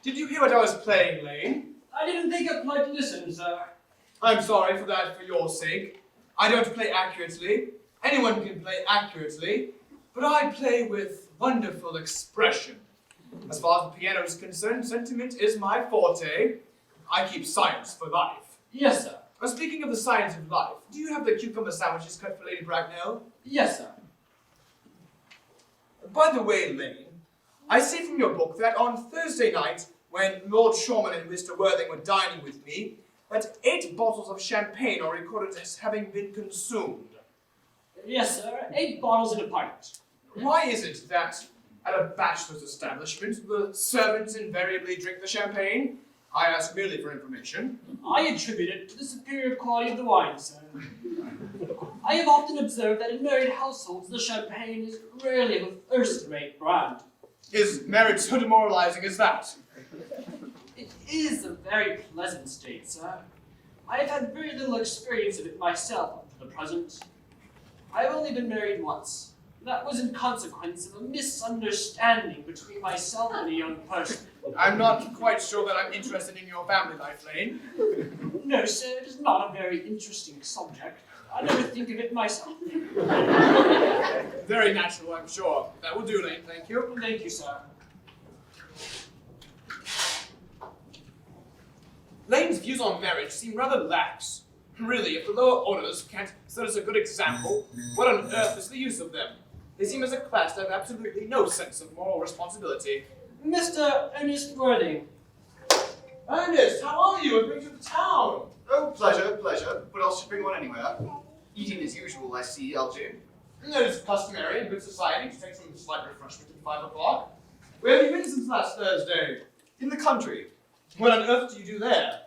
Did you hear what I was playing, Lane? I didn't think I'd like to listen, sir. I'm sorry for that for your sake. I don't play accurately. Anyone can play accurately, but I play with wonderful expression. As far as the piano is concerned, sentiment is my forte. I keep science for life. Yes, sir. Speaking of the science of life, do you have the cucumber sandwiches cut for Lady Bracknell? Yes, sir. By the way, Lane, I see from your book that on Thursday night, when Lord Shorman and Mr. Worthing were dining with me, that 8 bottles of champagne are recorded as having been consumed. Yes, sir. 8 bottles in a pint. Why is it that at a bachelor's establishment, the servants invariably drink the champagne? I ask merely for information. I attribute it to the superior quality of the wine, sir. I have often observed that in married households, the champagne is rarely of a first-rate brand. Is marriage so demoralizing as that? It is a very pleasant state, sir. I have had very little experience of it myself up to the present. I have only been married once. That was in consequence of a misunderstanding between myself and a young person. I'm not quite sure that I'm interested in your family life, Lane. No, sir, it is not a very interesting subject. I never think of it myself. Very natural, I'm sure. That will do, Lane, thank you. Thank you, sir. Lane's views on marriage seem rather lax. Really, if the lower orders can't set us a good example, what on earth is the use of them? They seem as a class to have absolutely no sense of moral responsibility. Mr. Ernest Worthing. Ernest, how are you? I've been to the town. Oh, pleasure. What else should bring one anywhere? Eating as usual, I see, Algernon. It is customary in good society to take some slight refreshment at 5 o'clock. Where have you been since last Thursday? In the country. What on earth do you do there?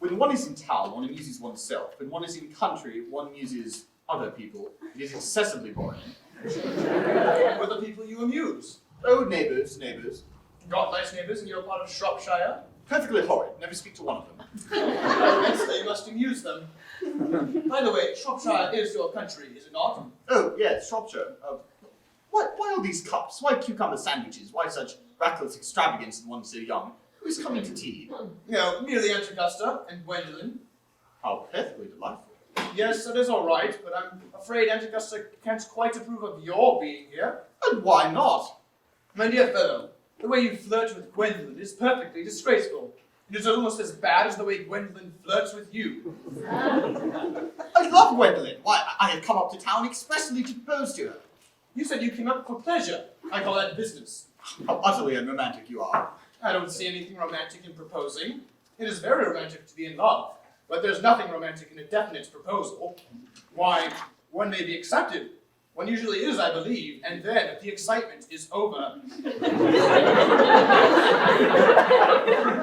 When one is in town, one amuses oneself. When one is in country, one amuses other people. It is excessively boring. What are the people you amuse? Oh, neighbours. Got nice neighbours in your part of Shropshire? Perfectly horrid. Never speak to one of them. Immensely, you must amuse them. By the way, Shropshire is your country, is it not? Oh, yes, Shropshire. Why all these cups? Why cucumber sandwiches? Why such reckless extravagance in one so young? Who's coming to tea? No, merely Aunt Augusta and Gwendolen. How perfectly delightful. Yes, that is all right, but I'm afraid Aunt Augusta can't quite approve of your being here. And why not? My dear fellow, the way you flirt with Gwendolen is perfectly disgraceful. It is almost as bad as the way Gwendolen flirts with you. I love Gwendolen. Why, I have come up to town expressly to propose to her. You said you came up for pleasure. I call that business. How utterly unromantic you are. I don't see anything romantic in proposing. It is very romantic to be in love, but there's nothing romantic in a definite proposal. Why, one may be accepted. One usually is, I believe, and then the excitement is over.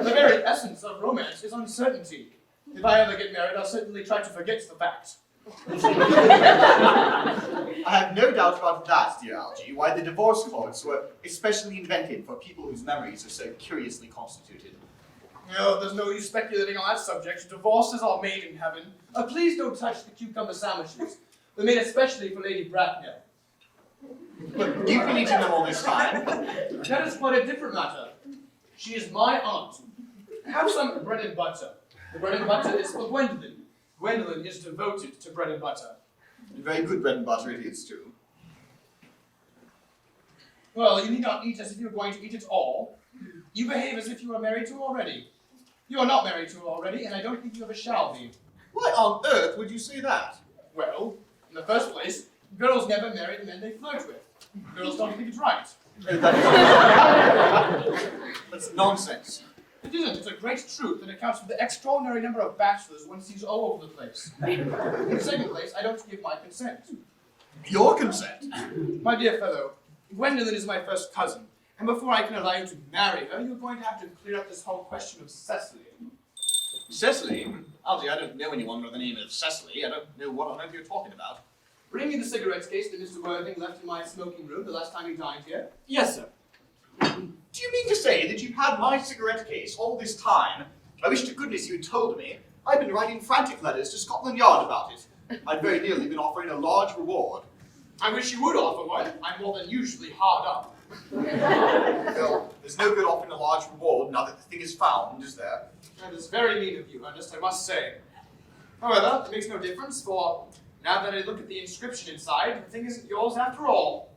The very essence of romance is uncertainty. If I ever get married, I'll certainly try to forget the fact. I have no doubt about that, dear Algie, why the divorce courts were especially invented for people whose memories are so curiously constituted. No, there's no use speculating on that subject. Divorces are made in heaven. Please don't touch the cucumber sandwiches. They're made especially for Lady Bracknell. But you've been eating them all this time. That is quite a different matter. She is my aunt. Have some bread and butter. The bread and butter is for Gwendolen. Gwendolen is devoted to bread and butter. And very good bread and butter it is, too. Well, you need not eat as if you were going to eat it all. You behave as if you are married to her already. You are not married to her already, and I don't think you ever shall be. Why on earth would you say that? Well, in the first place, girls never marry the men they flirt with. Girls don't think it's right. That's nonsense. It isn't. It's a great truth that accounts for the extraordinary number of bachelors one sees all over the place. In second place, I don't give my consent. Your consent? My dear fellow, Gwendolyn is my first cousin, and before I can allow you to marry her, you're going to have to clear up this whole question of Cecily. Cecily? Algie, I don't know anyone with the name of Cecily. I don't know what on earth you're talking about. Bring me the cigarette case that Mr. Worthing left in my smoking room the last time he dined here. Yes, sir. Do you mean to say that you've had my cigarette case all this time? I wish to goodness you had told me. I've been writing frantic letters to Scotland Yard about it. I'd very nearly been offering a large reward. I wish you would offer one. I'm more than usually hard up. Well, there's no good offering a large reward now that the thing is found, is there? That is very mean of you, Ernest, I must say. However, it makes no difference, for now that I look at the inscription inside, the thing isn't yours after all.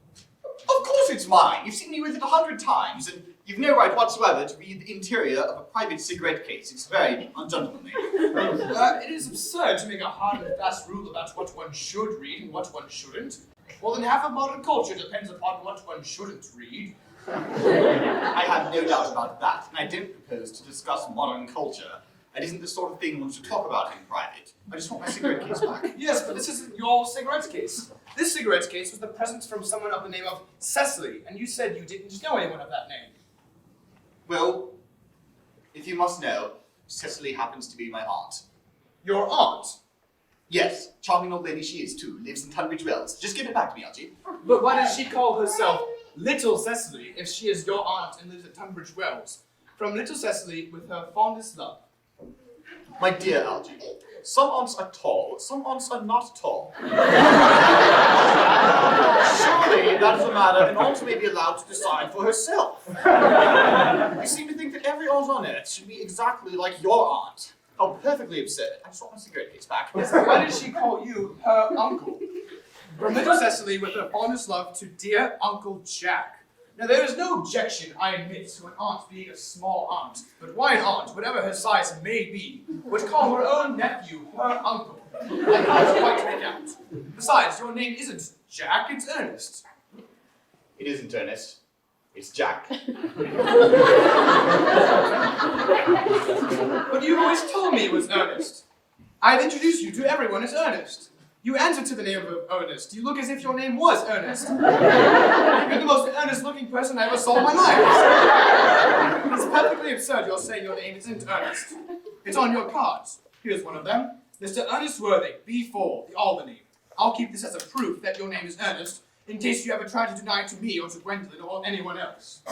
Of course it's mine. You've seen me with it 100 times, and you've no right whatsoever to read the interior of a private cigarette case. It's very ungentlemanly. It is absurd to make a hard and fast rule about what one should read and what one shouldn't. More than half of modern culture depends upon what one shouldn't read. I have no doubt about that, and I don't propose to discuss modern culture. It isn't the sort of thing one should talk about in private. I just want my cigarette case back. Yes, but this isn't your cigarette case. This cigarette case was the present from someone of the name of Cecily, and you said you didn't know anyone of that name. Well, if you must know, Cecily happens to be my aunt. Your aunt? Yes, charming old lady she is too, lives in Tunbridge Wells. Just give it back to me, Archie. But why does she call herself Little Cecily if she is your aunt and lives at Tunbridge Wells? From Little Cecily with her fondest love. My dear Algie, some aunts are tall, some aunts are not tall. Surely that is a matter an aunt may be allowed to decide for herself. You seem to think that every aunt on earth should be exactly like your aunt. How perfectly absurd. I just want my cigarette case back. Yes, but why does she call you her uncle? From Little Cecily with her fondest love to dear Uncle Jack. Now, there is no objection, I admit, to an aunt being a small aunt, but why an aunt, whatever her size may be, would call her own nephew her uncle? I can't quite make out. Besides, your name isn't Jack, it's Ernest. It isn't Ernest. It's Jack. But you always told me it was Ernest. I've introduced you to everyone as Ernest. You answer to the name of Ernest. You look as if your name was Ernest. You're the most earnest-looking person I ever saw in my life. It's perfectly absurd you're saying your name isn't Ernest. It's on your cards. Here's one of them. Mr. Ernest Worthing, B4, the Albany. I'll keep this as a proof that your name is Ernest, in case you ever try to deny it to me or to Gwendolyn or anyone else.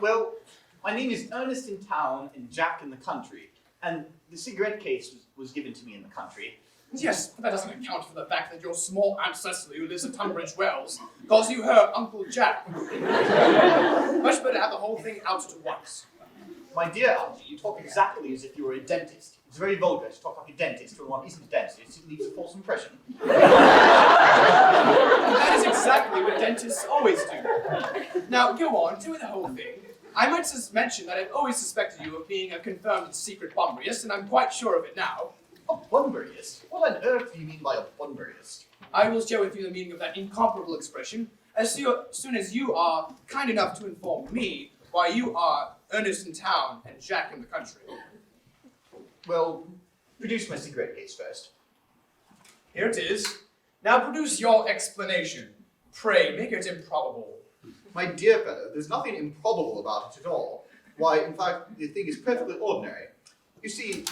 Well, my name is Ernest in town and Jack in the country, and the cigarette case was given to me in the country. Yes, but that doesn't account for the fact that your small Aunt Cecily, who lives at Tunbridge Wells, calls you her Uncle Jack. Much better have the whole thing out at once. My dear Algie, you talk exactly as if you were a dentist. It's very vulgar to talk like a dentist when one isn't a dentist. It leaves a false impression. That is exactly what dentists always do. Now, go on, do the whole thing. I might just mention that I've always suspected you of being a confirmed secret bomberist, and I'm quite sure of it now. A bunburyist? What on earth do you mean by a bunburyist? I will share with you the meaning of that incomparable expression as soon as you are kind enough to inform me why you are Ernest in town and Jack in the country. Well, produce my cigarette case first. Here it is. Now produce your explanation. Pray, make it improbable. My dear fellow, there's nothing improbable about it at all. Why, in fact, the thing is perfectly ordinary. You see,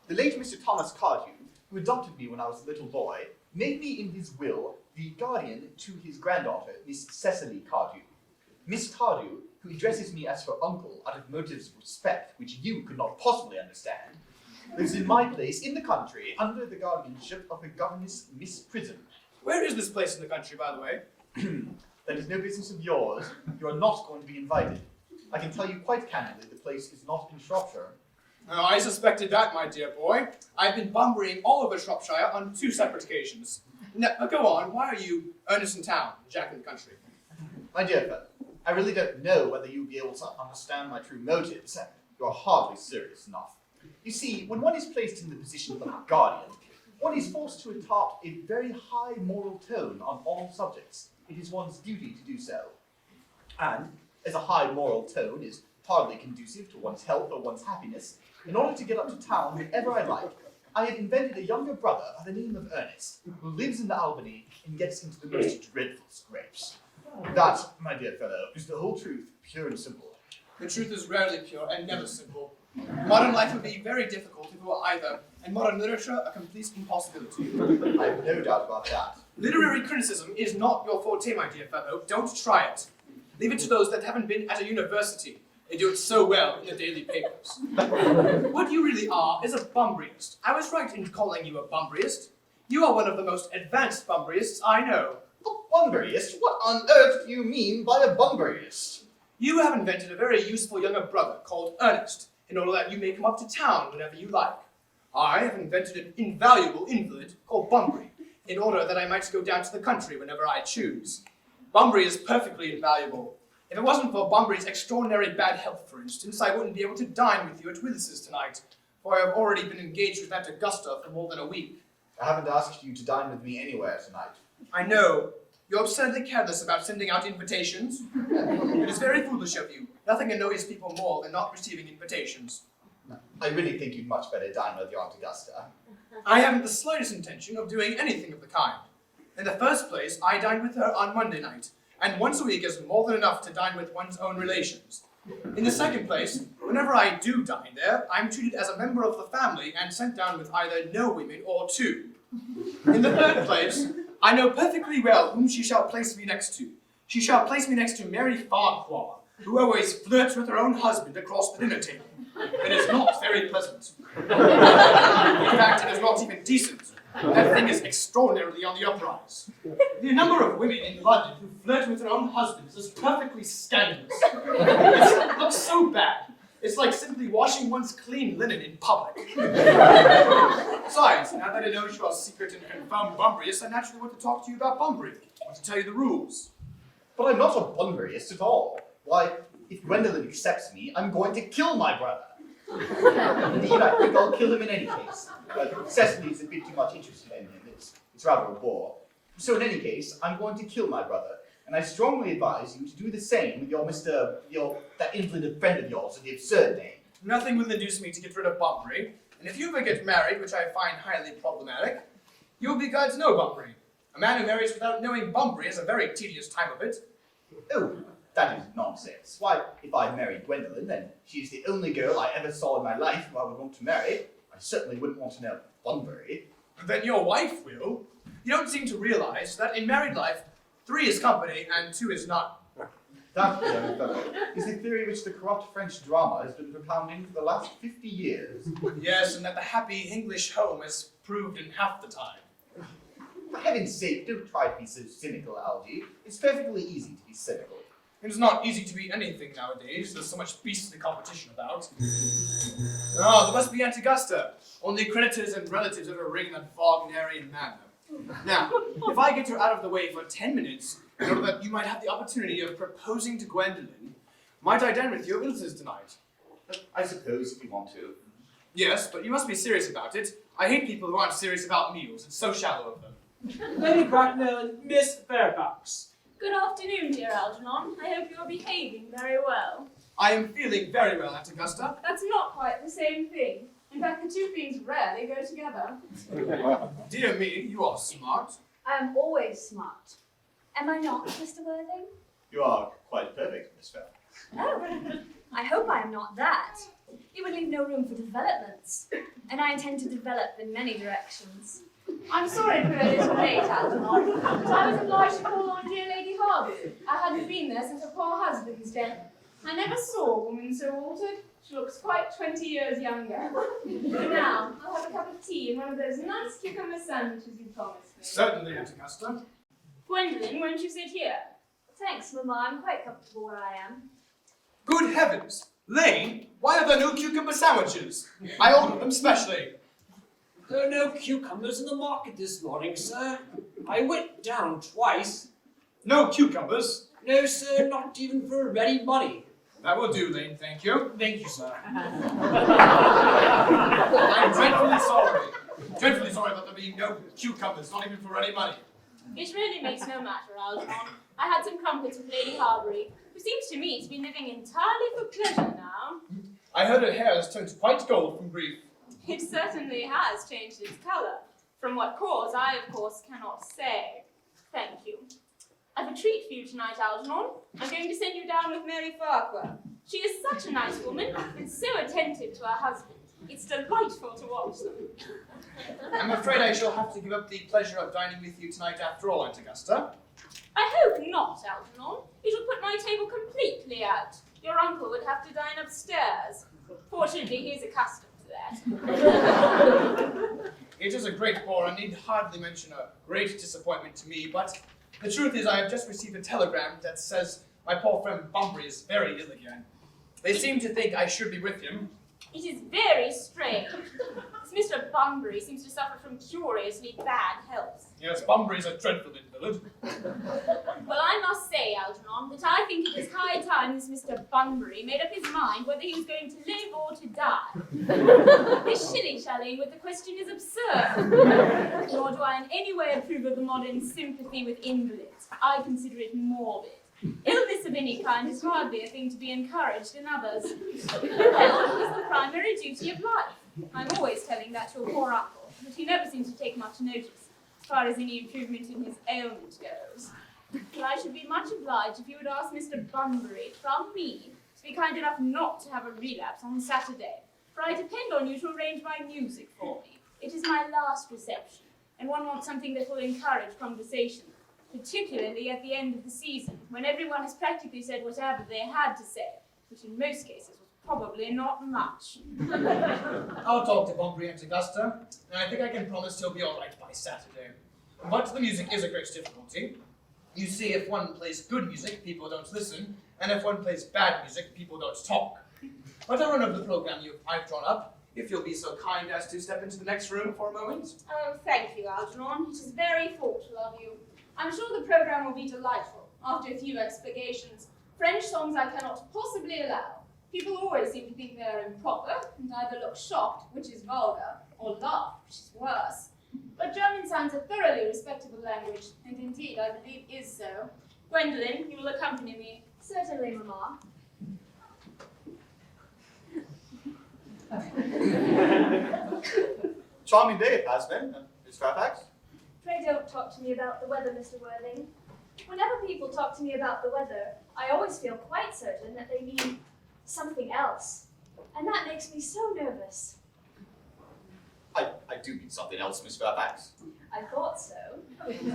the late Mr. Thomas Cardew, who adopted me when I was a little boy, made me in his will the guardian to his granddaughter, Miss Cecily Cardew. Miss Cardew, who addresses me as her uncle out of motives of respect which you could not possibly understand, lives in my place in the country under the guardianship of her governess, Miss Prism. Where is this place in the country, by the way? That is no business of yours. You are not going to be invited. I can tell you quite candidly the place is not in Shropshire. Oh, I suspected that, my dear boy. I've been bunburying all over Shropshire on 2 separate occasions. Now, go on, why are you Ernest in town, Jack in the country? My dear fellow, I really don't know whether you'll be able to understand my true motives. You are hardly serious enough. You see, when one is placed in the position of a guardian, one is forced to adopt a very high moral tone on all subjects. it is one's duty to do so. And, as a high moral tone is hardly conducive to one's health or one's happiness, in order to get up to town whenever I like, I have invented a younger brother by the name of Ernest, who lives in Albany and gets into the most dreadful scrapes. That, my dear fellow, is the whole truth, pure and simple. The truth is rarely pure and never simple. Modern life would be very difficult if it were either, and modern literature a complete impossibility. I have no doubt about that. Literary criticism is not your forte, my dear fellow. Don't try it. Leave it to those that haven't been at a university. They do it so well in the daily papers. What you really are is a bumbriist. I was right in calling you a bumbriist. You are one of the most advanced bumbriists I know. A bumbriist? What on earth do you mean by a bumbriist? You have invented a very useful younger brother called Ernest, in order that you may come up to town whenever you like. I have invented an invaluable invalid called Bunbury, in order that I might go down to the country whenever I choose. Bunbury is perfectly invaluable. If it wasn't for Bunbury's extraordinary bad health, for instance, I wouldn't be able to dine with you at Willis's tonight, for I have already been engaged with Aunt Augusta for more than a week. I haven't asked you to dine with me anywhere tonight. I know. You're absurdly careless about sending out invitations. It is very foolish of you. Nothing annoys people more than not receiving invitations. I really think you'd much better dine with your Aunt Augusta. I haven't the slightest intention of doing anything of the kind. In the first place, I dine with her on Monday night, and once a week is more than enough to dine with one's own relations. In the second place, whenever I do dine there, I'm treated as a member of the family and sent down with either no women or two. In the third place, I know perfectly well whom she shall place me next to. She shall place me next to Mary Farquhar, who always flirts with her own husband across the dinner table. It is not very pleasant. In fact, it is not even decent. That thing is extraordinarily on the uprise. The number of women in London who flirt with their own husbands is perfectly scandalous. It looks so bad. It's like simply washing one's clean linen in public. Besides, now that I know you are secret and confirmed Bumbrius, I naturally want to talk to you about Bunbury. I want to tell you the rules. But I'm not a Bunburyist at all. Why, if Gwendolen accepts me, I'm going to kill my brother. Indeed, I think I'll kill him in any case. But Cecily's a bit too much interested in him. It's rather a bore. So in any case, I'm going to kill my brother. And I strongly advise you to do the same with that invalid friend of yours with the absurd name. Nothing will induce me to get rid of Bunbury. And if you ever get married, which I find highly problematic, you will be glad to know Bunbury. A man who marries without knowing Bunbury has a very tedious time of it. Oh, that is nonsense. Why, if I married Gwendolen, then she is the only girl I ever saw in my life who I would want to marry. I certainly wouldn't want to know Bunbury. But then your wife will. You don't seem to realize that in married life, 3 is company and 2 is none. That, young fellow, is the theory which the corrupt French drama has been propounding for the last 50 years. Yes, and that the happy English home is proved in half the time. For heaven's sake, don't try to be so cynical, Algie. It's perfectly easy to be cynical. It is not easy to be anything nowadays. There's so much beastly competition about. Oh, there must be Aunt Augusta. Only creditors and relatives ever ring that Wagnerian manner. Now, if I get her out of the way for 10 minutes, in order that you might have the opportunity of proposing to Gwendolen, might I dine with you at Willis's tonight? I suppose if you want to. Yes, but you must be serious about it. I hate people who aren't serious about meals. It's so shallow of them. Lady Bracknell and Miss Fairfax. Good afternoon, dear Algernon. I hope you are behaving very well. I am feeling very well, Aunt Augusta. That's not quite the same thing. In fact, the two things rarely go together. Dear me, you are smart. I am always smart. Am I not, Mr. Worthing? You are quite perfect, Miss Fairfax. Oh, I hope I am not that. You would leave no room for developments. And I intend to develop in many directions. I'm sorry for a little late, Algernon, but I was obliged to call on dear Lady Harvey. I hadn't been there since her poor husband's death. I never saw a woman so altered. She looks quite 20 years younger. Now, I'll have a cup of tea and one of those nice cucumber sandwiches you promised me. Certainly, Aunt Augusta. Gwendolen, won't you sit here? Thanks, Mamma. I'm quite comfortable where I am. Good heavens! Lane, why are there no cucumber sandwiches? I ordered them specially. There are no cucumbers in the market this morning, sir. I went down twice. No cucumbers? No, sir, not even for ready money. That will do, Lane, thank you. Thank you, sir. I'm dreadfully sorry. Dreadfully sorry about there being no cucumbers, not even for ready money. It really makes no matter, Algernon. I had some crumpets with Lady Harbury, who seems to me to be living entirely for pleasure now. I heard her hair has turned quite gold from grief. It certainly has changed its colour. From what cause, I, of course, cannot say. Thank you. I've a treat for you tonight, Algernon. I'm going to send you down with Mary Farquhar. She is such a nice woman, and so attentive to her husband. It's delightful to watch them. I'm afraid I shall have to give up the pleasure of dining with you tonight after all, Aunt Augusta. I hope not, Algernon. It will put my table completely out. Your uncle would have to dine upstairs. Fortunately, he is accustomed to that. It is a great bore and need hardly mention a great disappointment to me, but the truth is I have just received a telegram that says my poor friend Bunbury is very ill again. They seem to think I should be with him. It is very strange. This Mr. Bunbury seems to suffer from curiously bad health. Yes, Bunbury is a dreadful invalid. Well, I must say, Algernon, that I think it is high time this Mr. Bunbury made up his mind whether he was going to live or to die. This shilly-shallying with the question is absurd. Nor do I in any way approve of the modern sympathy with invalids. I consider it morbid. Illness of any kind is hardly a thing to be encouraged in others. Health is the primary duty of life. I'm always telling that to a poor uncle, but he never seems to take much notice, as far as any improvement in his ailment goes. But I should be much obliged if you would ask Mr. Bunbury, from me, to be kind enough not to have a relapse on Saturday, for I depend on you to arrange my music for me. It is my last reception, and one wants something that will encourage conversation, particularly at the end of the season, when everyone has practically said whatever they had to say, which in most cases was probably not much. I'll talk to Bunbury and Augusta, and I think I can promise he'll be all right by Saturday. But the music is a great difficulty. You see, if one plays good music, people don't listen, and if one plays bad music, people don't talk. But I'll run over the program I've drawn up, if you'll be so kind as to step into the next room for a moment. Oh, thank you, Algernon. It is very thoughtful of you. I'm sure the program will be delightful, after a few expurgations. French songs I cannot possibly allow. People always seem to think they are improper, and either look shocked, which is vulgar, or laugh, which is worse. But German sounds a thoroughly respectable language, and indeed, I believe is so. Gwendolen, you will accompany me. Certainly, Mamma. Charming day it has been, Miss Fairfax. Pray don't talk to me about the weather, Mr. Worthing. Whenever people talk to me about the weather, I always feel quite certain that they mean something else. And that makes me so nervous. I do mean something else, Miss Fairfax. I thought so. In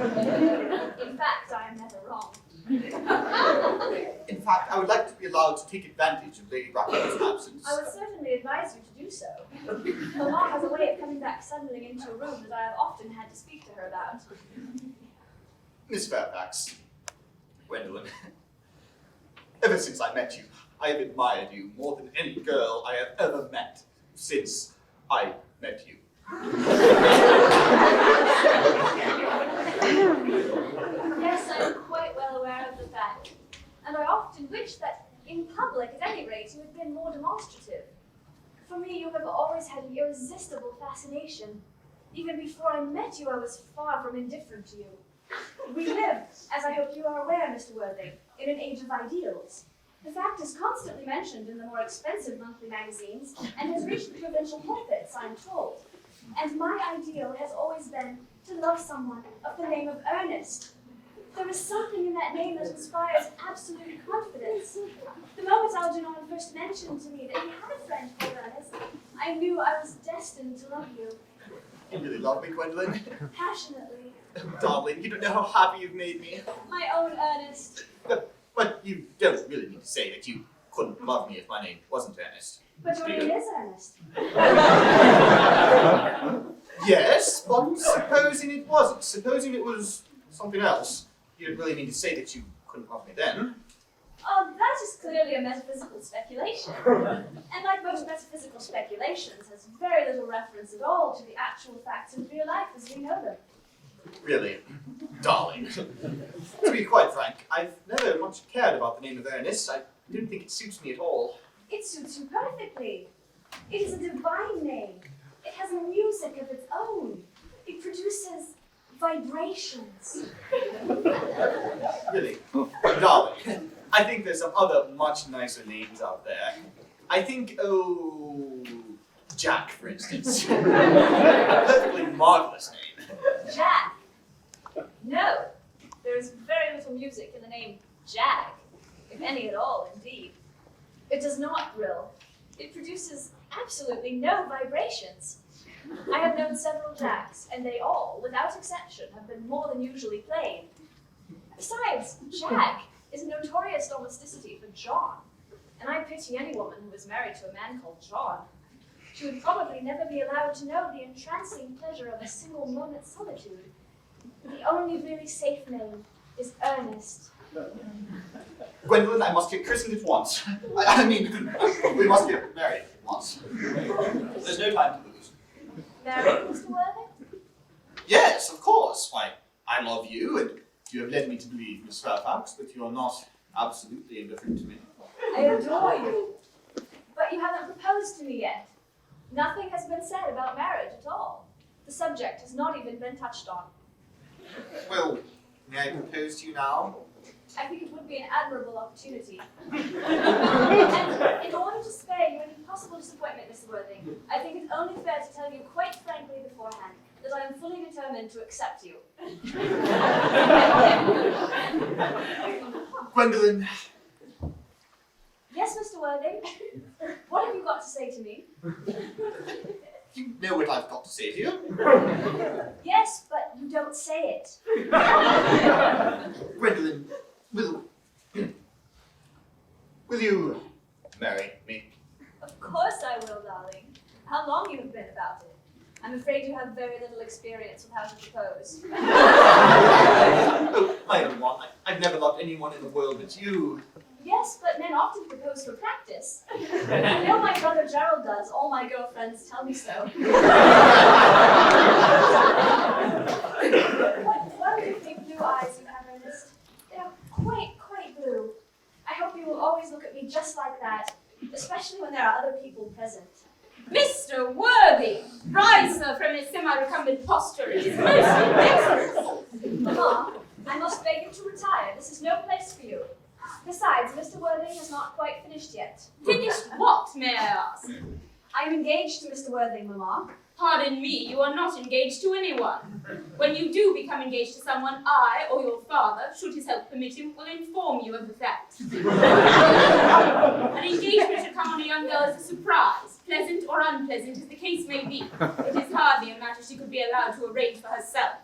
fact, I am never wrong. In fact, I would like to be allowed to take advantage of Lady Bracknell's absence. I would certainly advise you to do so. Mamma has a way of coming back suddenly into a room that I have often had to speak to her about. Miss Fairfax, Gwendolen, ever since I met you, I have admired you more than any girl I have ever met since I met you. Yes, I am quite well aware of the fact. And I often wish that, in public at any rate, you had been more demonstrative. For me, you have always had an irresistible fascination. Even before I met you, I was far from indifferent to you. We live, as I hope you are aware, Mr. Worthing, in an age of ideals. The fact is constantly mentioned in the more expensive monthly magazines and has reached the provincial pulpits, I'm told. And my ideal has always been to love someone of the name of Ernest. There is something in that name that inspires absolute confidence. The moment Algernon first mentioned to me that he had a friend called Ernest, I knew I was destined to love you. You really love me, Gwendolen? Passionately. Darling, you don't know how happy you've made me. My own Ernest. But you don't really need to say that you couldn't love me if my name wasn't Ernest. But your name is Ernest. Yes, but supposing it wasn't, supposing it was something else, you don't really need to say that you couldn't love me then. Oh, that is clearly a metaphysical speculation. And like most metaphysical speculations, has very little reference at all to the actual facts of real life as we know them. Really, darling. To be quite frank, I've never much cared about the name of Ernest. I don't think it suits me at all. It suits you perfectly. It is a divine name. It has a music of its own. It produces vibrations. Really? Darling, I think there's some other much nicer names out there. I think, Jack, for instance. A perfectly marvelous name. Jack. No, there is very little music in the name Jack, if any at all, indeed. It does not thrill. It produces absolutely no vibrations. I have known several Jacks, and they all, without exception, have been more than usually plain. Besides, Jack is a notorious domesticity for John, and I pity any woman who is married to a man called John. She would probably never be allowed to know the entrancing pleasure of a single moment's solitude. The only really safe name is Ernest. Gwendolyn, I must get christened at once. I mean, we must get married at once. There's no time to lose. Married, Mr. Worthing? Yes, of course. Why, I love you, and you have led me to believe, Miss Fairfax, that you are not absolutely indifferent to me. I adore you. But you haven't proposed to me yet. Nothing has been said about marriage at all. The subject has not even been touched on. Well, may I propose to you now? I think it would be an admirable opportunity. And in order to spare you any possible disappointment, Mr. Worthing, I think it's only fair to tell you quite frankly beforehand that I am fully determined to accept you. Gwendolyn. Yes, Mr. Worthing? What have you got to say to me? You know what I've got to say to you. Yes, but you don't say it. Gwendolyn, will you marry me? Of course I will, darling. How long you have been about it? I'm afraid you have very little experience with how to propose. Oh, my own one. I've never loved anyone in the world but you. Yes, but men often propose for practice. I know my brother Gerald does. All my girlfriends tell me so. What lovely blue eyes you have, Ernest. They are quite blue. I hope you will always look at me just like that, especially when there are other people present. Mr. Worthing, rise, sir, from his semi-recumbent posture. It is most indifferent. Mamma, I must beg you to retire. This is no place for you. Besides, Mr. Worthing has not quite finished yet. Finished what, may I ask? I am engaged to Mr. Worthing, Mamma. Pardon me, you are not engaged to anyone. When you do become engaged to someone, I, or your father, should his health permit him, will inform you of the fact. An engagement should come on a young girl as a surprise, pleasant or unpleasant as the case may be. It is hardly a matter she could be allowed to arrange for herself.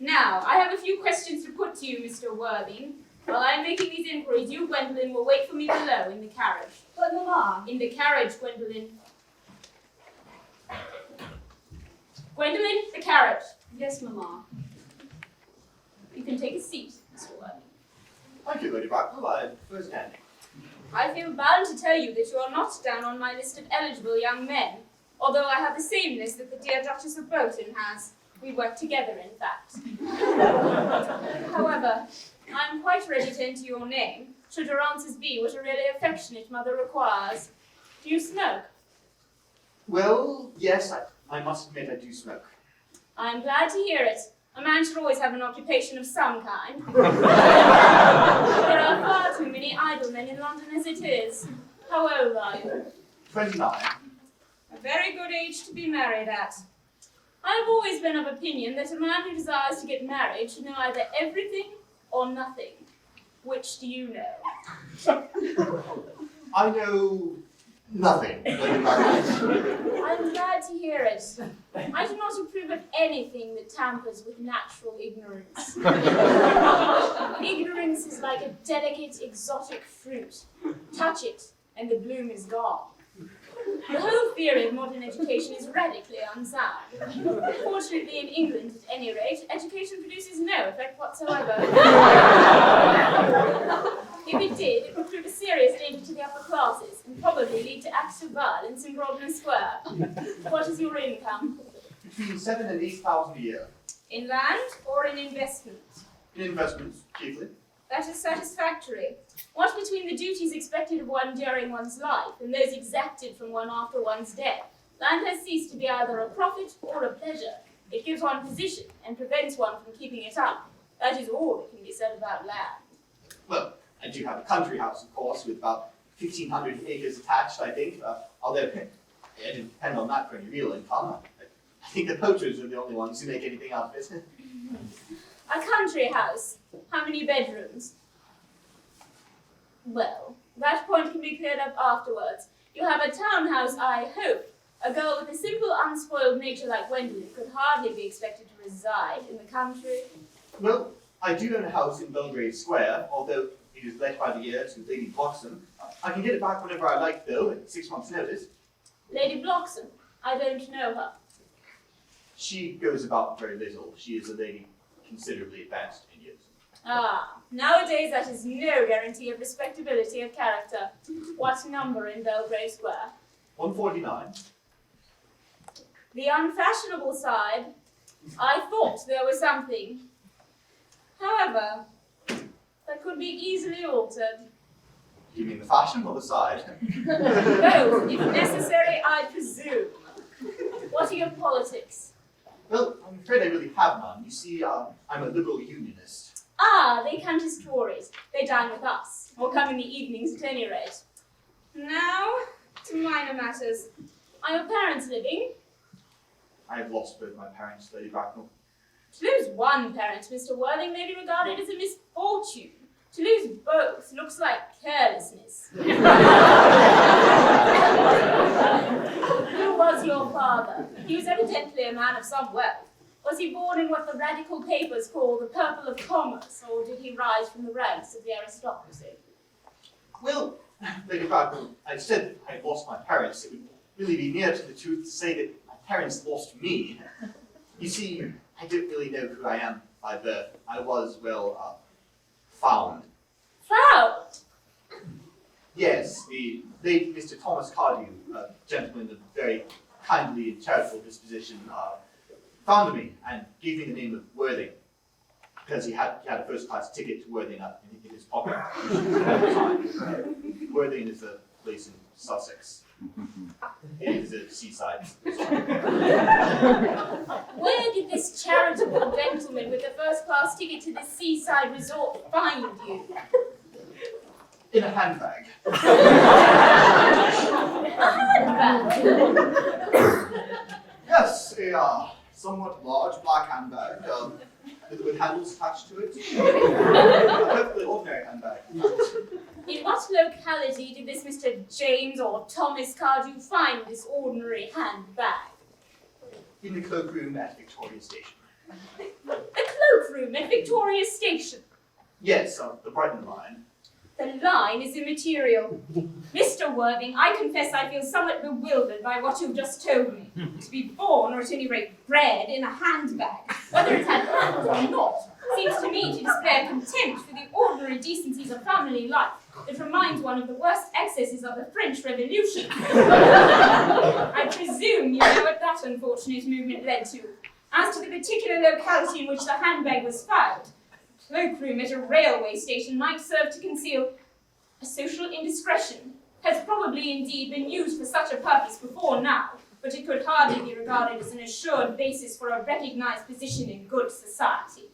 Now, I have a few questions to put to you, Mr. Worthing. While I am making these inquiries, you, Gwendolyn, will wait for me below in the carriage. But, Mamma... In the carriage, Gwendolyn. Gwendolyn, the carriage. Yes, Mamma. You can take a seat, Mr. Worthing. Thank you, Lady Bracknell. I first standing. I feel bound to tell you that you are not down on my list of eligible young men, although I have the same list that the dear Duchess of Bolton has. We work together, in fact. However, I am quite ready to enter your name, should your answers be what a really affectionate mother requires. Do you smoke? Well, yes, I must admit I do smoke. I am glad to hear it. A man should always have an occupation of some kind. There are far too many idle men in London as it is. How old are you? 29. A very good age to be married at. I have always been of opinion that a man who desires to get married should know either everything or nothing. Which do you know? I know nothing, Lady Bracknell. I'm glad to hear it. I do not approve of anything that tampers with natural ignorance. Ignorance is like a delicate, exotic fruit. Touch it, and the bloom is gone. The whole theory of modern education is radically unsound. Fortunately, in England, at any rate, education produces no effect whatsoever. If it did, it would prove a serious danger to the upper classes and probably lead to acts of violence in Grosvenor Square. What is your income? Between 7,000 and 8,000 a year. In land or in investment? In investments, chiefly. That is satisfactory. What between the duties expected of one during one's life and those exacted from one after one's death, land has ceased to be either a profit or a pleasure. It gives one position and prevents one from keeping it up. That is all that can be said about land. Well, I do have a country house, of course, with about 1,500 acres attached, I think. Although, it didn't depend on that for any real income. I think the poachers are the only ones who make anything out of it. A country house. How many bedrooms? Well, that point can be cleared up afterwards. You have a townhouse, I hope. A girl with a simple, unspoiled nature like Gwendolyn could hardly be expected to reside in the country. Well, I do own a house in Belgrave Square, although it is let by the year to Lady Wasson. I can get it back whenever I like, though, at 6 months' notice. Lady Bloxham. I don't know her. She goes about very little. She is a lady considerably advanced in years. Ah, nowadays that is no guarantee of respectability of character. What number in Belgrave Square? 149. The unfashionable side. I thought there was something. However, that could be easily altered. You mean the fashion or the side? Both, if necessary, I presume. What are your politics? Well, I'm afraid I really have none. You see, I'm a liberal unionist. Ah, they count as Tories. They dine with us, or come in the evenings at any rate. Now, to minor matters. Are your parents living? I have lost both my parents, Lady Bracknell. To lose one parent, Mr. Worthing, may be regarded as a misfortune. To lose both looks like carelessness. Who was your father? He was evidently a man of some wealth. Was he born in what the radical papers call the purple of commerce, or did he rise from the ranks of the aristocracy? Well, Lady Bracknell, I said I lost my parents. It would really be near to the truth to say that my parents lost me. You see, I don't really know who I am by birth. I was, well, found. Found? Yes, the late Mr. Thomas Cardew, a gentleman of very kindly and charitable disposition, found me and gave me the name of Worthing, because he had a first-class ticket to Worthing in his pocket at the time. Worthing is a place in Sussex. It is a seaside resort. Where did this charitable gentleman with the first-class ticket to the seaside resort find you? In a handbag. A handbag? Yes, a somewhat large black handbag with handles attached to it. A perfectly ordinary handbag. In what locality did this Mr. James or Thomas Cardew find this ordinary handbag? In the cloakroom at Victoria Station. The cloakroom at Victoria Station. Yes, the Brighton line. The line is immaterial. Mr. Worthing, I confess I feel somewhat bewildered by what you've just told me. To be born, or at any rate bred, in a handbag, whether it had hands or not, seems to me to display a contempt for the ordinary decencies of family life that reminds one of the worst excesses of the French Revolution. I presume you know what that unfortunate movement led to. As to the particular locality in which the handbag was found, cloakroom at a railway station might serve to conceal a social indiscretion. Has probably indeed been used for such a purpose before now, but it could hardly be regarded as an assured basis for a recognized position in good society.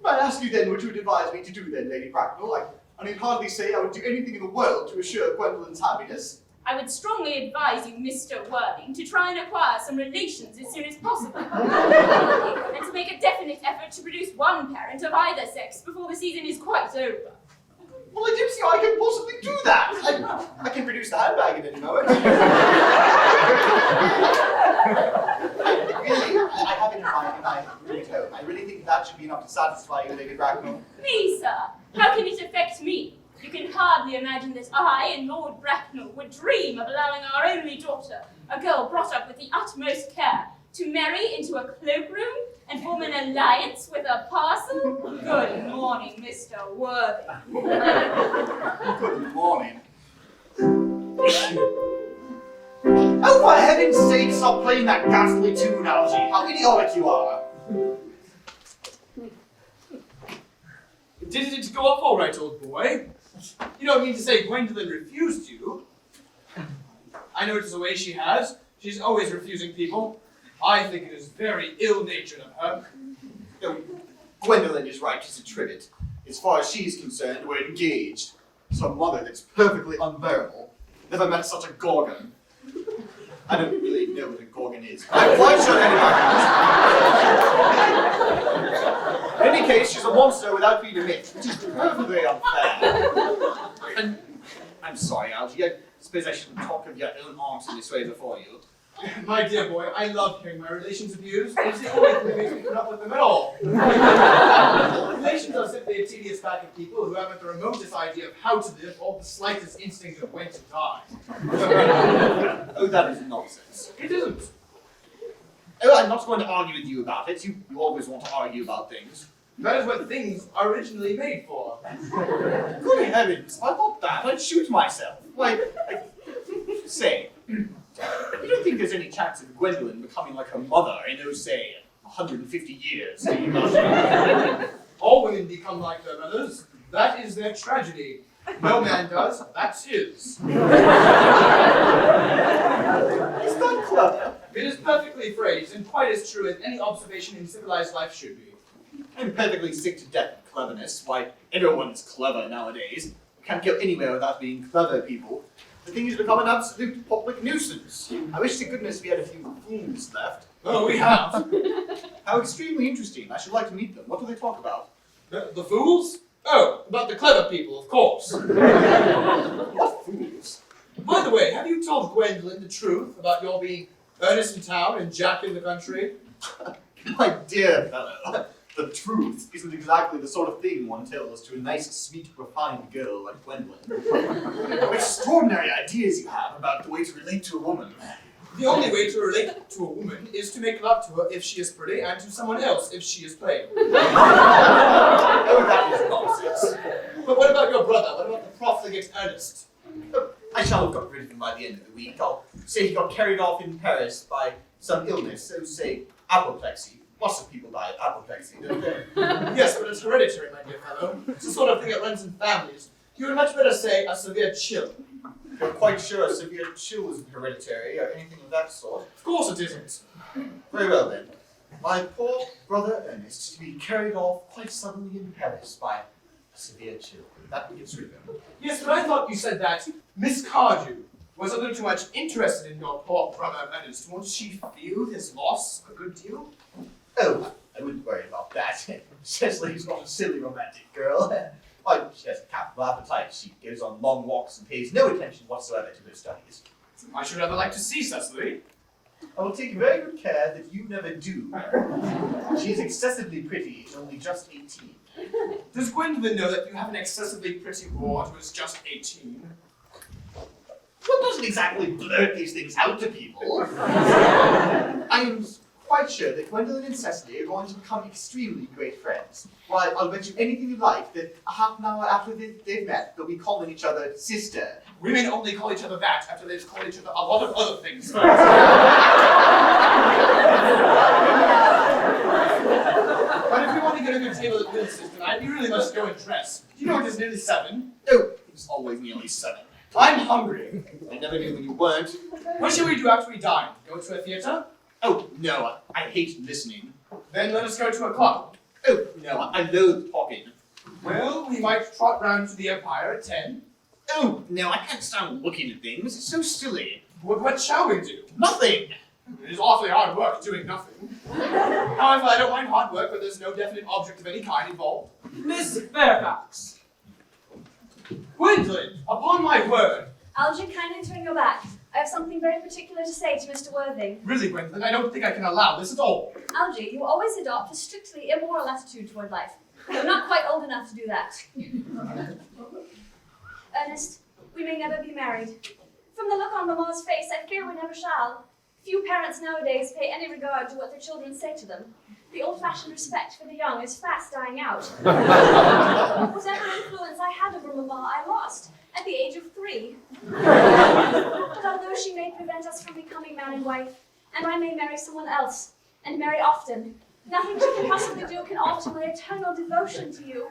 May I ask you then what you would advise me to do then, Lady Bracknell? I need hardly say I would do anything in the world to assure Gwendolyn's happiness. I would strongly advise you, Mr. Worthing, to try and acquire some relations as soon as possible. And to make a definite effort to produce one parent of either sex before the season is quite over. Well, I don't see how I can possibly do that. I can produce the handbag at any moment. Really, I have it in my room at home. I really think that should be enough to satisfy you, Lady Bracknell. Me, sir, how can it affect me? You can hardly imagine that I and Lord Bracknell would dream of allowing our only daughter, a girl brought up with the utmost care, to marry into a cloakroom and form an alliance with a parcel? Good morning, Mr. Worthing. Good morning. Oh, for heaven's sake, stop playing that ghastly tune, Algie. How idiotic you are. Did it go off all right, old boy? You don't mean to say Gwendolyn refused you? I notice the way she has. She's always refusing people. I think it is very ill-natured of her. No, Gwendolyn is right, she's a trivet. As far as she's concerned, we're engaged. Some mother that's perfectly unbearable. Never met such a gorgon. I don't really know what a gorgon is, but I'm quite sure anybody knows. In any case, she's a monster without being a myth, which is perfectly unfair. And I'm sorry, Algie, I suppose I shouldn't talk of your own aunt in this way before you. My dear boy, I love hearing my relations abused. It's the only thing that makes me put up with them at all. Relations are simply a tedious pack of people who haven't the remotest idea of how to live or the slightest instinct of when to die. Oh, that is nonsense. It isn't. Oh, I'm not going to argue with you about it. You always want to argue about things. That is what things are originally made for. Good heavens, if I thought that, I'd shoot myself. Why, say, you don't think there's any chance of Gwendolyn becoming like her mother in, oh, say, 150 years? Do you not? All women become like their mothers. That is their tragedy. No man does. That's his. Is that clever? It is perfectly phrased and quite as true as any observation in civilized life should be. I'm perfectly sick to death of cleverness. Why, everyone's clever nowadays. You can't go anywhere without being clever people. The thing has become an absolute public nuisance. I wish to goodness we had a few fools left. Oh, we have. How extremely interesting. I should like to meet them. What do they talk about? The fools? Oh, about the clever people, of course. What fools? By the way, have you told Gwendolyn the truth about your being Ernest in town and Jack in the country? My dear fellow, the truth isn't exactly the sort of thing one tells to a nice, sweet, refined girl like Gwendolyn. What extraordinary ideas you have about the way to relate to a woman. The only way to relate to a woman is to make love to her if she is pretty and to someone else if she is plain. Oh, that is nonsense. But what about your brother? What about the profligate Ernest? Oh, I shall have got rid of him by the end of the week. I'll say he got carried off in Paris by some illness, so say apoplexy. Lots of people die of apoplexy, don't they? Yes, but it's hereditary, my dear fellow. It's the sort of thing that runs in families. You would much better say a severe chill. You're quite sure a severe chill isn't hereditary or anything of that sort? Of course it isn't. Very well then. My poor brother Ernest to be carried off quite suddenly in Paris by a severe chill. That gets rid of him. Yes, but I thought you said that Miss Cardew was a little too much interested in your poor brother Ernest. Won't she feel his loss a good deal? Oh, I wouldn't worry about that. Cecily's not a silly romantic girl. Why, she has a capital appetite. She goes on long walks and pays no attention whatsoever to her studies. I should rather like to see Cecily. I will take very good care that you never do. She is excessively pretty and only just 18. Does Gwendolyn know that you have an excessively pretty ward who is just 18? One doesn't exactly blurt these things out to people. I am quite sure that Gwendolyn and Cecily are going to become extremely great friends. Why, I'll bet you anything you like that a half an hour after they've met, they'll be calling each other sister. Women only call each other that after they've called each other a lot of other things first. But if you want to get a good table at Wilson's tonight, you really must go and dress. You know it is nearly 7. Oh, it's always nearly 7. I'm hungry. I never knew when you weren't. What shall we do after we dine? Go to a theatre? Oh, no, I hate listening. Then let us go to a club. Oh, no, I loathe talking. Well, we might trot round to the Empire at 10. Oh, no, I can't stand looking at things. It's so silly. What shall we do? Nothing. It is awfully hard work doing nothing. However, I don't mind hard work, but there's no definite object of any kind involved. Miss Fairfax. Gwendolyn, upon my word. Algie, kindly turn your back. I have something very particular to say to Mr. Worthing. Really, Gwendolyn, I don't think I can allow this at all. Algie, you always adopt a strictly immoral attitude toward life. You're not quite old enough to do that. Ernest, we may never be married. From the look on Mamma's face, I fear we never shall. Few parents nowadays pay any regard to what their children say to them. The old-fashioned respect for the young is fast dying out. Whatever influence I had over Mamma, I lost at the age of 3. But although she may prevent us from becoming man and wife, and I may marry someone else, and marry often, nothing she can possibly do can alter my eternal devotion to you.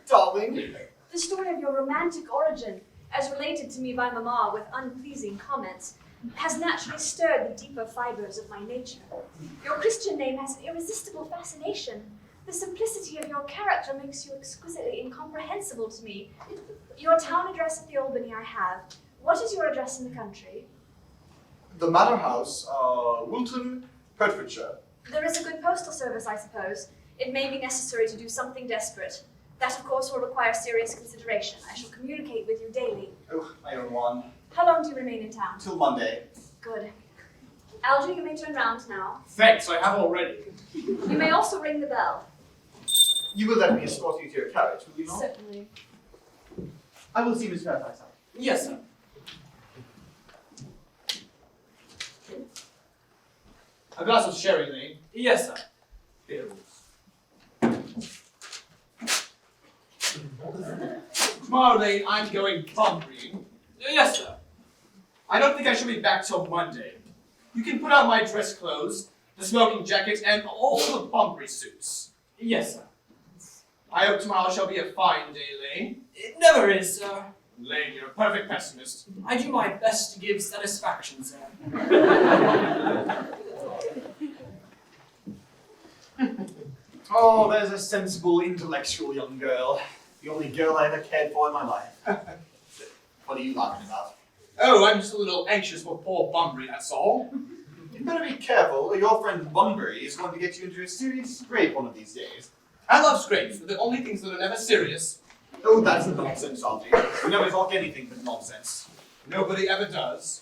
Darling. The story of your romantic origin, as related to me by Mamma with unpleasing comments, has naturally stirred the deeper fibers of my nature. Your Christian name has an irresistible fascination. The simplicity of your character makes you exquisitely incomprehensible to me. Your town address at the Albany I have. What is your address in the country? The Manor House, Wilton, Hertfordshire. There is a good postal service, I suppose. It may be necessary to do something desperate. That, of course, will require serious consideration. I shall communicate with you daily. Oh, my own one. How long do you remain in town? Till Monday. Good. Alger, you may turn round now. Thanks, I have already. You may also ring the bell. You will let me escort you to your carriage, will you not? Certainly. I will see Miss Fairfax out. Yes, sir. A glass of sherry, Lane. Yes, sir. Here. Tomorrow, Lane, I'm going Bunbury. Yes, sir. I don't think I shall be back till Monday. You can put on my dress clothes, the smoking jacket, and all the Bunbury suits. Yes, sir. I hope tomorrow shall be a fine day, Lane. It never is, sir. Lane, you're a perfect pessimist. I do my best to give satisfaction, sir. Oh, there's a sensible, intellectual young girl. The only girl I ever cared for in my life. What are you laughing about? Oh, I'm just a little anxious for poor Bunbury, that's all. You better be careful, or your friend Bunbury is going to get you into a serious scrape one of these days. I love scrapes, but the only things that are never serious. Oh, that's nonsense, Algie. You never talk anything but nonsense. Nobody ever does.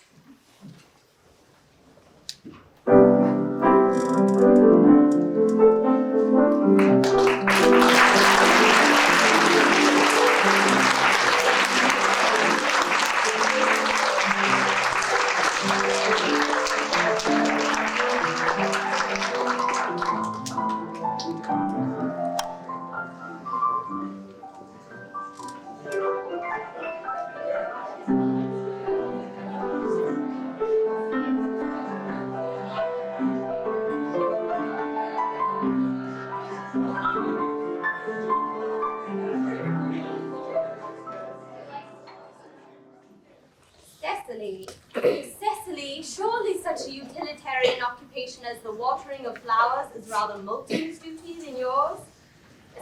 Cecily, surely such a utilitarian occupation as the watering of flowers is rather Moulton's duty than yours,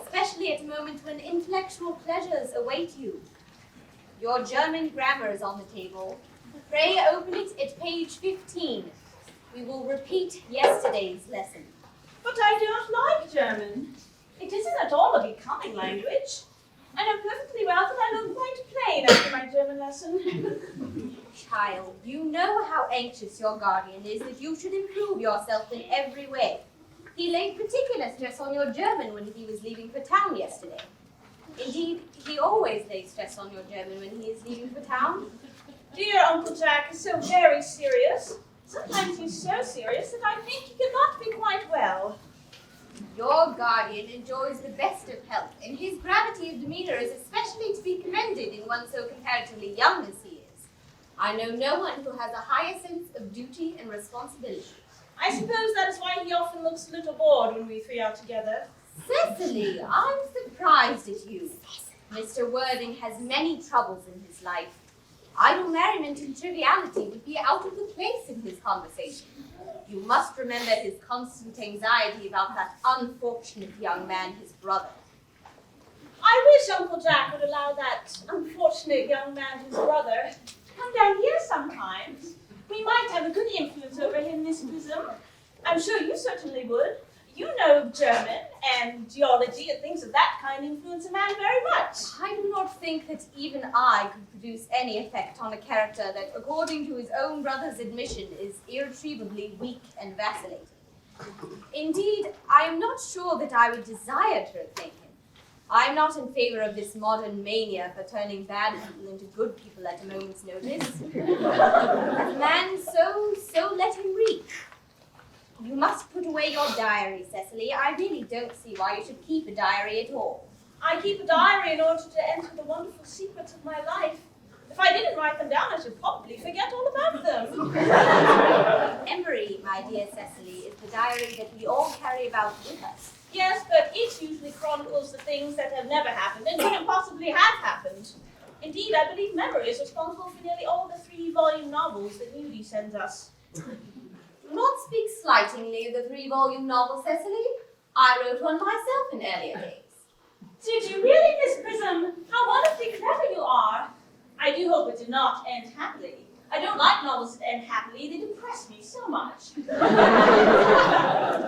especially at a moment when intellectual pleasures await you. Your German grammar is on the table. Pray open it at page 15. We will repeat yesterday's lesson. But I don't like German. It isn't at all a becoming language. I know perfectly well that I look quite plain after my German lesson. Child, you know how anxious your guardian is that you should improve yourself in every way. He laid particular stress on your German when he was leaving for town yesterday. Indeed, he always lays stress on your German when he is leaving for town. Dear Uncle Jack is so very serious. Sometimes he's so serious that I think he cannot be quite well. Your guardian enjoys the best of health, and his gravity of demeanor is especially to be commended in one so comparatively young as he is. I know no one who has a higher sense of duty and responsibility. I suppose that is why he often looks a little bored when we three are together. Cecily, I'm surprised at you. Mr. Worthing has many troubles in his life. Idle merriment and triviality would be out of the place in his conversation. You must remember his constant anxiety about that unfortunate young man, his brother. I wish Uncle Jack would allow that unfortunate young man, his brother, to come down here sometimes. We might have a good influence over him, Miss Prism. I'm sure you certainly would. You know German and geology and things of that kind influence a man very much. I do not think that even I could produce any effect on a character that, according to his own brother's admission, is irretrievably weak and vacillating. Indeed, I am not sure that I would desire to replace him. I am not in favor of this modern mania for turning bad people into good people at a moment's notice. A man so let him reap. You must put away your diary, Cecily. I really don't see why you should keep a diary at all. I keep a diary in order to enter the wonderful secrets of my life. If I didn't write them down, I should probably forget all about them. Memory, my dear Cecily, is the diary that we all carry about with us. Yes, but it usually chronicles the things that have never happened and couldn't possibly have happened. Indeed, I believe memory is responsible for nearly all the 3-volume novels that Moody sends us. Do not speak slightingly of the 3-volume novel, Cecily. I wrote one myself in earlier days. Did you really, Miss Prism? How wonderfully clever you are. I do hope it did not end happily. I don't like novels that end happily. They depress me so much. The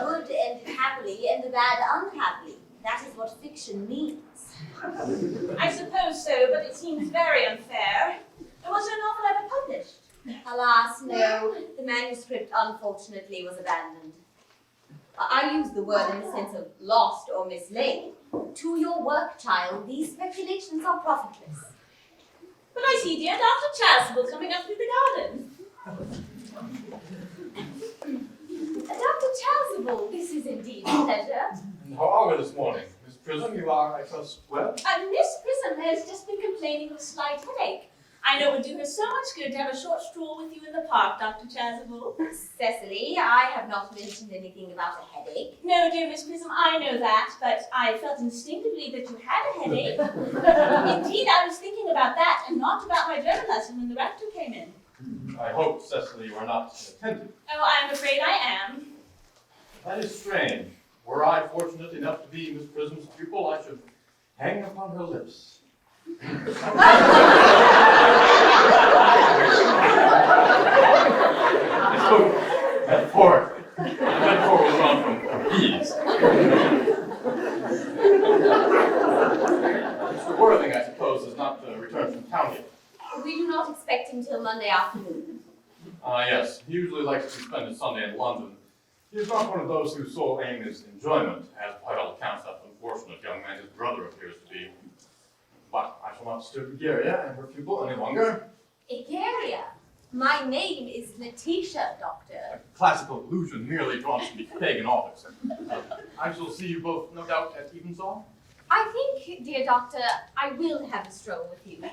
good ended happily and the bad unhappily. That is what fiction means. I suppose so, but it seems very unfair. Was your novel ever published? Alas, no. The manuscript, unfortunately, was abandoned. I use the word in the sense of lost or mislaid. To your work, child, these speculations are profitless. But I see dear Dr. Chasuble coming up through the garden. Dr. Chasuble, this is indeed a pleasure. How are we this morning? Miss Prism, you are, I trust, well? Miss Prism has just been complaining of a slight headache. I know it would do her so much good to have a short stroll with you in the park, Dr. Chasuble. Cecily, I have not mentioned anything about a headache. No, dear Miss Prism, I know that, but I felt instinctively that you had a headache. Indeed, I was thinking about that and not about my German lesson when the rector came in. I hope, Cecily, you are not attentive. Oh, I'm afraid I am. That is strange. Were I fortunate enough to be Miss Prism's pupil, I should hang upon her lips. Metaphorically. The metaphor was drawn from bees. Mr. Worthing, I suppose, has not returned from town yet. We do not expect him till Monday afternoon. Yes. He usually likes to spend his Sunday in London. He is not one of those whose sole aim is enjoyment, as by all accounts that unfortunate young man his brother appears to be. But I shall not disturb Egeria and her pupil any longer. Egeria? My name is Letitia, Doctor. A classical allusion merely drawn from the pagan authors. I shall see you both, no doubt, at evensong. I think, dear Doctor, I will have a stroll with you.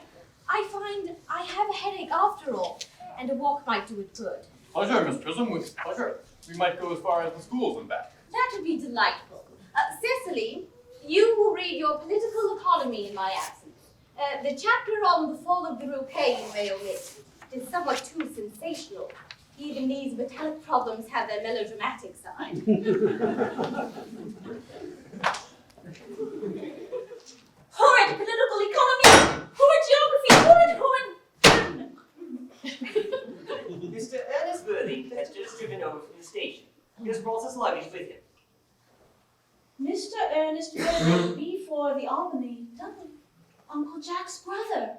I find I have a headache after all, and a walk might do it good. Pleasure, Miss Prism, with pleasure. We might go as far as the schools and back. That would be delightful. Cecily, you will read your political economy in my absence. The chapter on the fall of the Troupe you may omit. It is somewhat too sensational. Even these metallic problems have their melodramatic side. Horrid political economy! Horrid geography! Horrid! Mr. Ernest Worthing has just driven over from the station. He has brought his luggage with him. Mr. Ernest Worthing, B4 the Albany, Dublin. Uncle Jack's brother.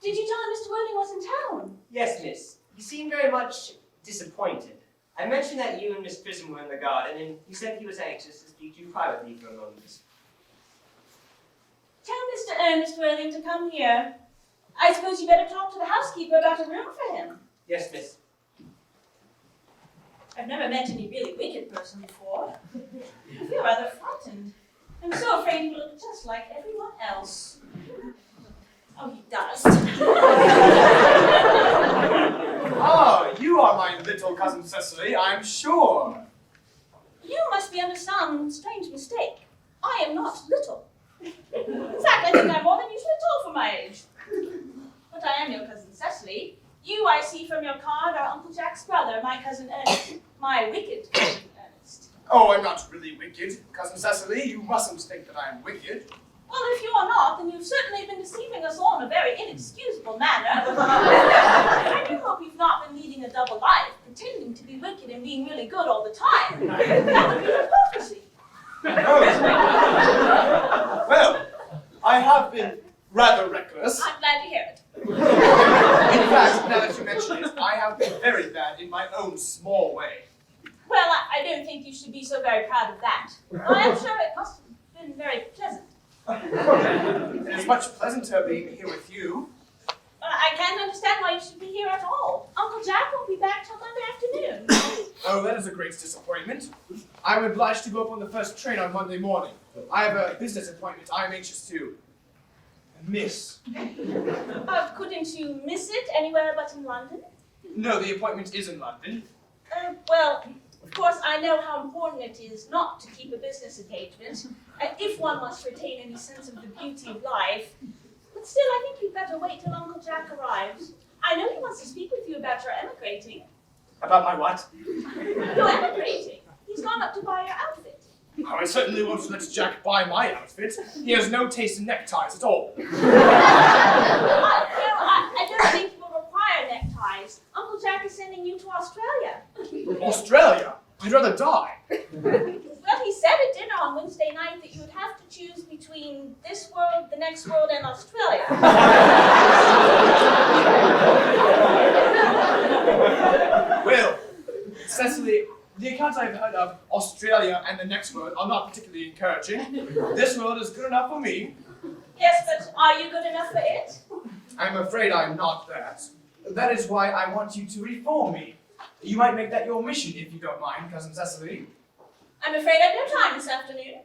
Did you tell him Mr. Worthing was in town? Yes, miss. He seemed very much disappointed. I mentioned that you and Miss Prism were in the garden, and he said he was anxious to speak to you privately for a moment. Tell Mr. Ernest Worthing to come here. I suppose you better talk to the housekeeper about a room for him. Yes, miss. I've never met any really wicked person before. I feel rather frightened. I'm so afraid he will look just like everyone else. Oh, he does. Oh, you are my little cousin Cecily, I'm sure. You must be under some strange mistake. I am not little. In fact, I think I'm more than usually tall for my age. But I am your cousin Cecily. You, I see from your card, are Uncle Jack's brother, my cousin Ernest. My wicked cousin Ernest. Oh, I'm not really wicked, cousin Cecily. You mustn't think that I'm wicked. Well, if you are not, then you've certainly been deceiving us all in a very inexcusable manner. I do hope you've not been leading a double life, pretending to be wicked and being really good all the time. That would be hypocrisy. Well, I have been rather reckless. I'm glad to hear it. In fact, now that you mention it, I have been very bad in my own small way. Well, I don't think you should be so very proud of that. I am sure it must have been very pleasant. It is much pleasanter being here with you. I can't understand why you should be here at all. Uncle Jack won't be back till Monday afternoon. Oh, that is a great disappointment. I am obliged to go up on the first train on Monday morning. I have a business appointment I am anxious to miss. Couldn't you miss it anywhere but in London? No, the appointment is in London. Well, of course, I know how important it is not to keep a business engagement, if one must retain any sense of the beauty of life. But But still, I think you'd better wait till Uncle Jack arrives. I know he wants to speak with you about your emigrating. About my what? Your emigrating. He's gone up to buy your outfit. Oh, I certainly won't let Jack buy my outfit. He has no taste in neckties at all. I don't think you will require neckties. Uncle Jack is sending you to Australia. Australia? I'd rather die. Well, he said at dinner on Wednesday night that you would have to choose between this world, the next world, and Australia. Well, Cecily, the accounts I've heard of Australia and the next world are not particularly encouraging. This world is good enough for me. Yes, but are you good enough for it? I'm afraid I'm not that. That is why I want you to reform me. You might make that your mission if you don't mind, Cousin Cecily. I'm afraid I've no time this afternoon.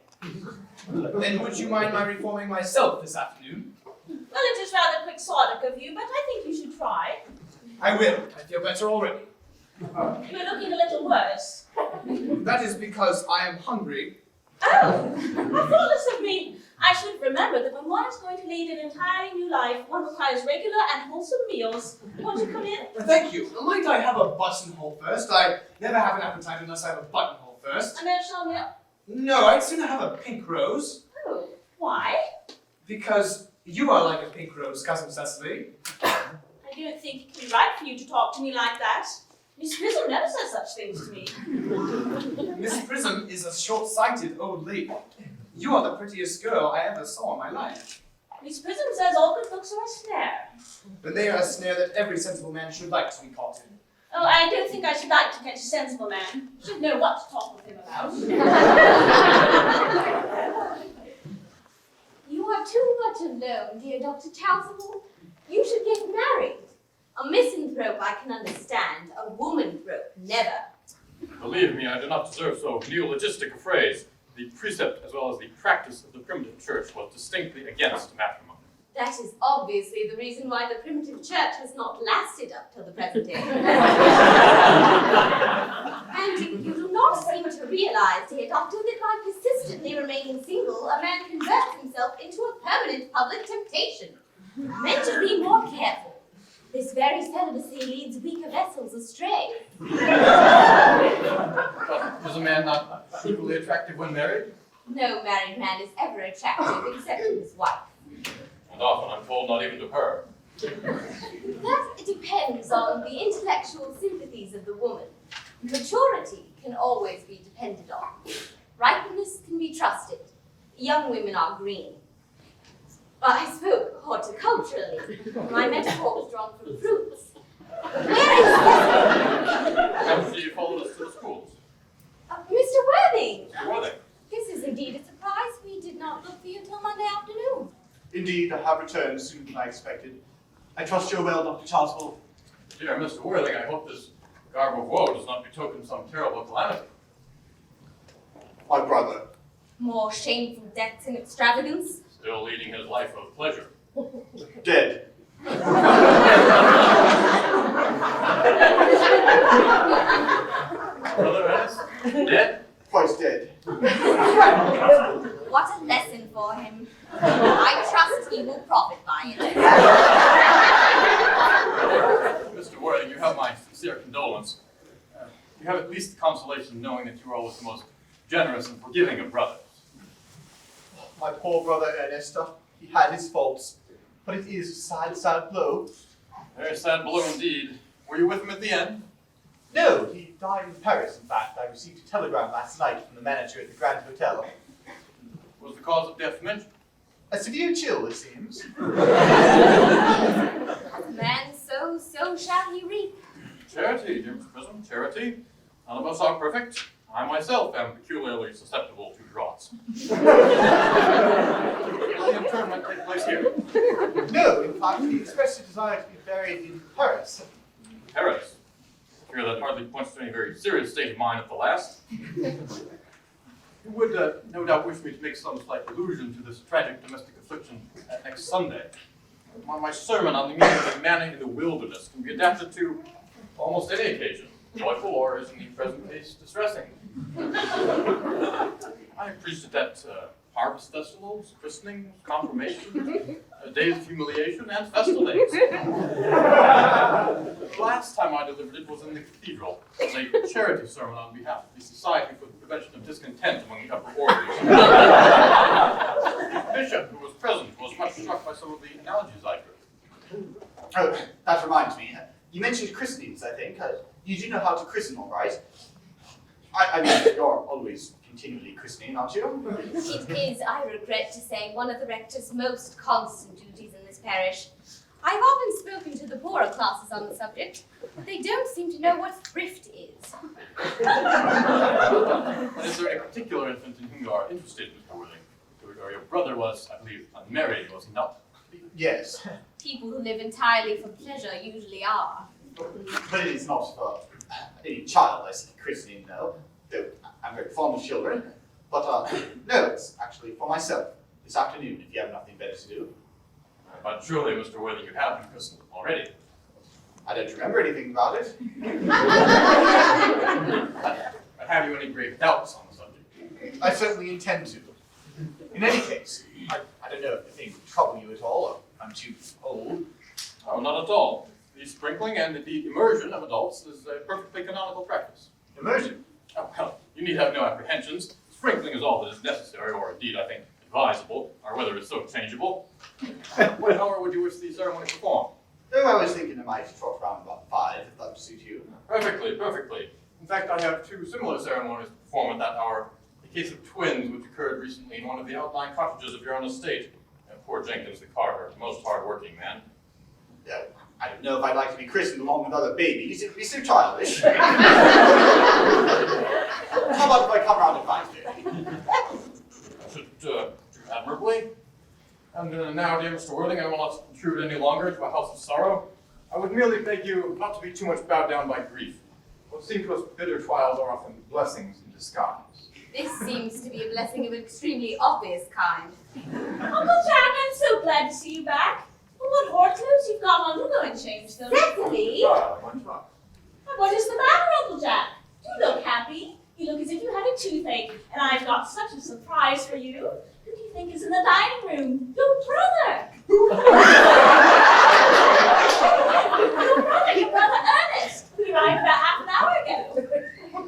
Then would you mind my reforming myself this afternoon? Well, it is rather quixotic of you, but I think you should try. I will. I feel better already. You're looking a little worse. That is because I am hungry. Oh, how thoughtless of me. I should remember that when one is going to lead an entirely new life, one requires regular and wholesome meals. Won't you come in? Thank you. Might I have a buttonhole first? I never have an appetite unless I have a buttonhole first. And then shall milk? No, I'd sooner have a pink rose. Oh, why? Because you are like a pink rose, Cousin Cecily. I don't think it can be right for you to talk to me like that. Miss Prism never says such things to me. Miss Prism is a short-sighted old lady. You are the prettiest girl I ever saw in my life. Miss Prism says all good looks are a snare. But they are a snare that every sensible man should like to be caught in. Oh, I don't think I should like to catch a sensible man. Should know what to talk with him about. You are too much alone, dear Dr. Chasuble. You should get married. A misanthrope I can understand, a womanthrope never. Believe me, I do not deserve so neologistic a phrase. The precept as well as the practice of the primitive church was distinctly against matrimony. That is obviously the reason why the primitive church has not lasted up till the present day. And you do not seem to realize, dear Doctor, that by persistently remaining single, a man converts himself into a permanent public temptation. Men should be more careful. This very celibacy leads weaker vessels astray. But is a man not equally attractive when married? No married man is ever attractive except to his wife. And often, I'm told, not even to her. That depends on the intellectual sympathies of the woman. Maturity can always be depended on. Ripeness can be trusted. Young women are green. I spoke horticulturally. My metaphor was drawn from fruits. Where is Perhaps she followed us to the schools. Mr. Worthing? Mr. Worthing. This is indeed a surprise. We did not look for you until Monday afternoon. Indeed, I have returned sooner than I expected. I trust you're well, Dr. Chasuble. Dear Mr. Worthing, I hope this garb of woe does not betoken some terrible calamity. My brother. More shameful deaths and extravagance. Still leading his life of pleasure. Dead. Brother Ernest? Dead? Quite dead. What a lesson for him. I trust he will profit by it. Mr. Worthing, you have my sincere condolence. You have at least the consolation knowing that you are always the most generous and forgiving of brothers. My poor brother Ernest, he had his faults, but it is a sad, sad blow. Very sad blow indeed. Were you with him at the end? No, he died in Paris, in fact. I received a telegram last night from the manager at the Grand Hotel. Was the cause of death mentioned? A severe chill, it seems. Man sows, so shall he reap. Charity, dear Mr. Prism, charity. None of us are perfect. I myself am peculiarly susceptible to draughts. The interment might take place here. No, in fact, he expressed a desire to be buried in Paris. Paris. I fear that hardly points to any very serious state of mind at the last. You would no doubt wish me to make some slight allusion to this tragic domestic affliction next Sunday. My sermon on the meaning of manna in the wilderness can be adapted to almost any occasion, joyful or, as in the present case, distressing. I preached at that harvest festivals, christenings, confirmations, days of humiliation, and festal days. The last time I delivered it was in the cathedral, as a charity sermon on behalf of the Society for the Prevention of Discontent among the upper orders. The bishop who was present was much struck by some of the analogies I drew. Oh, that reminds me. You mentioned christenings, I think. You do know how to christen, all right? I mean, you're always continually christening, aren't you? It is, I regret to say, one of the rector's most constant duties in this parish. I've often spoken to the poorer classes on the subject, but they don't seem to know what thrift is. And is there a particular infant in whom you are interested, Mr. Worthing? Your brother was, I believe, unmarried, was he not? Yes. People who live entirely for pleasure usually are. But it is not for any child I seek christening, no. Though I'm very fond of children. But, no, it's actually for myself. This afternoon, if you have nothing better to do. But surely, Mr. Worthing, you have been christened already. I don't remember anything about it. But have you any grave doubts on the subject? I certainly intend to. In any case, I don't know if the thing would trouble you at all, or I'm too old. Oh, not at all. The sprinkling and indeed immersion of adults is a perfectly canonical practice. Immersion? Oh, well, you need have no apprehensions. Sprinkling is all that is necessary, or indeed, I think, advisable. Our weather is so changeable. What hour would you wish the ceremony performed? Oh, I was thinking I might trot around about 5, if that would suit you. Perfectly, perfectly. In fact, I have 2 similar ceremonies to perform at that hour. The case of twins, which occurred recently in one of the outlying cottages of your own estate. Poor Jenkins, the carter, most hard-working man. I don't know if I'd like to be christened along with other babies. It would be so childish. How about if I come round at 5:30? Should do admirably. And now, dear Mr. Worthing, I will not intrude any longer to a house of sorrow. I would merely beg you not to be too much bowed down by grief. What seem to us bitter trials are often blessings in disguise. This seems to be a blessing of an extremely obvious kind. Uncle Jack, I'm so glad to see you back. Well, what hard clothes you've got on. We'll go and change them. Cecily! What is the matter, Uncle Jack? You look happy. You look as if you had a toothache, and I've got such a surprise for you. Who do you think is in the dining room? Your brother! Your brother Ernest, who arrived about half an hour ago.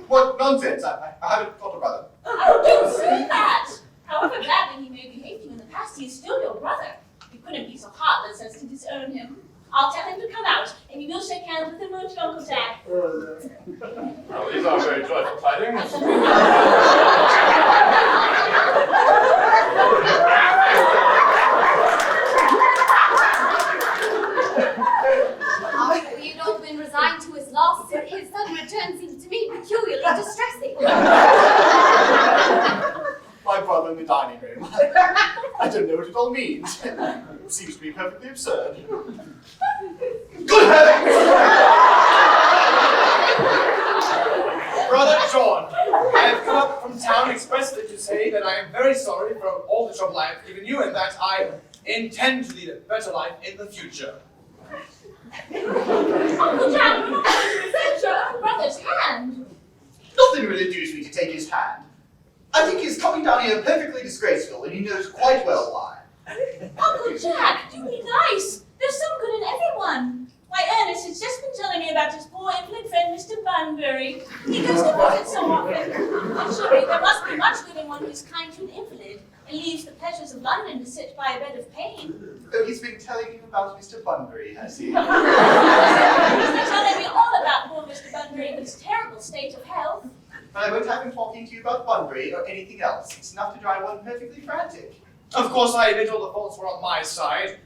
What nonsense! I haven't thought about it. Oh, don't say that! However badly he may behave to you in the past, he is still your brother. You couldn't be so heartless as to disown him. I'll tell him to come out, and you will shake hands with him, won't you, Uncle Jack? Well, these are very joyful tidings. You'd not been resigned to his loss. His sudden return seems to me peculiarly distressing. My brother in the dining room. I don't know what it all means. It seems to be perfectly absurd. Good heavens! Brother John, I have come up from town expressly to say that I am very sorry for all the trouble I have given you and that I intend to lead a better life in the future. Uncle Jack, you accept your own brother's hand. Nothing will induce me to take his hand. I think his coming down here perfectly disgraceful, and he knows quite well why. Uncle Jack, do be nice. There's some good in everyone. Why, Ernest has just been telling me about his poor invalid friend, Mr. Bunbury. He goes to visit so often. And surely there must be much good in one who is kind to an invalid and leaves the pleasures of London to sit by a bed of pain. Oh, he's been telling you about Mr. Bunbury, has he? He's been telling me all about poor Mr. Bunbury and his terrible state of health. But I won't have him talking to you about Bunbury or anything else. It's enough to drive one perfectly frantic. Of course, I admit all the faults were on my side.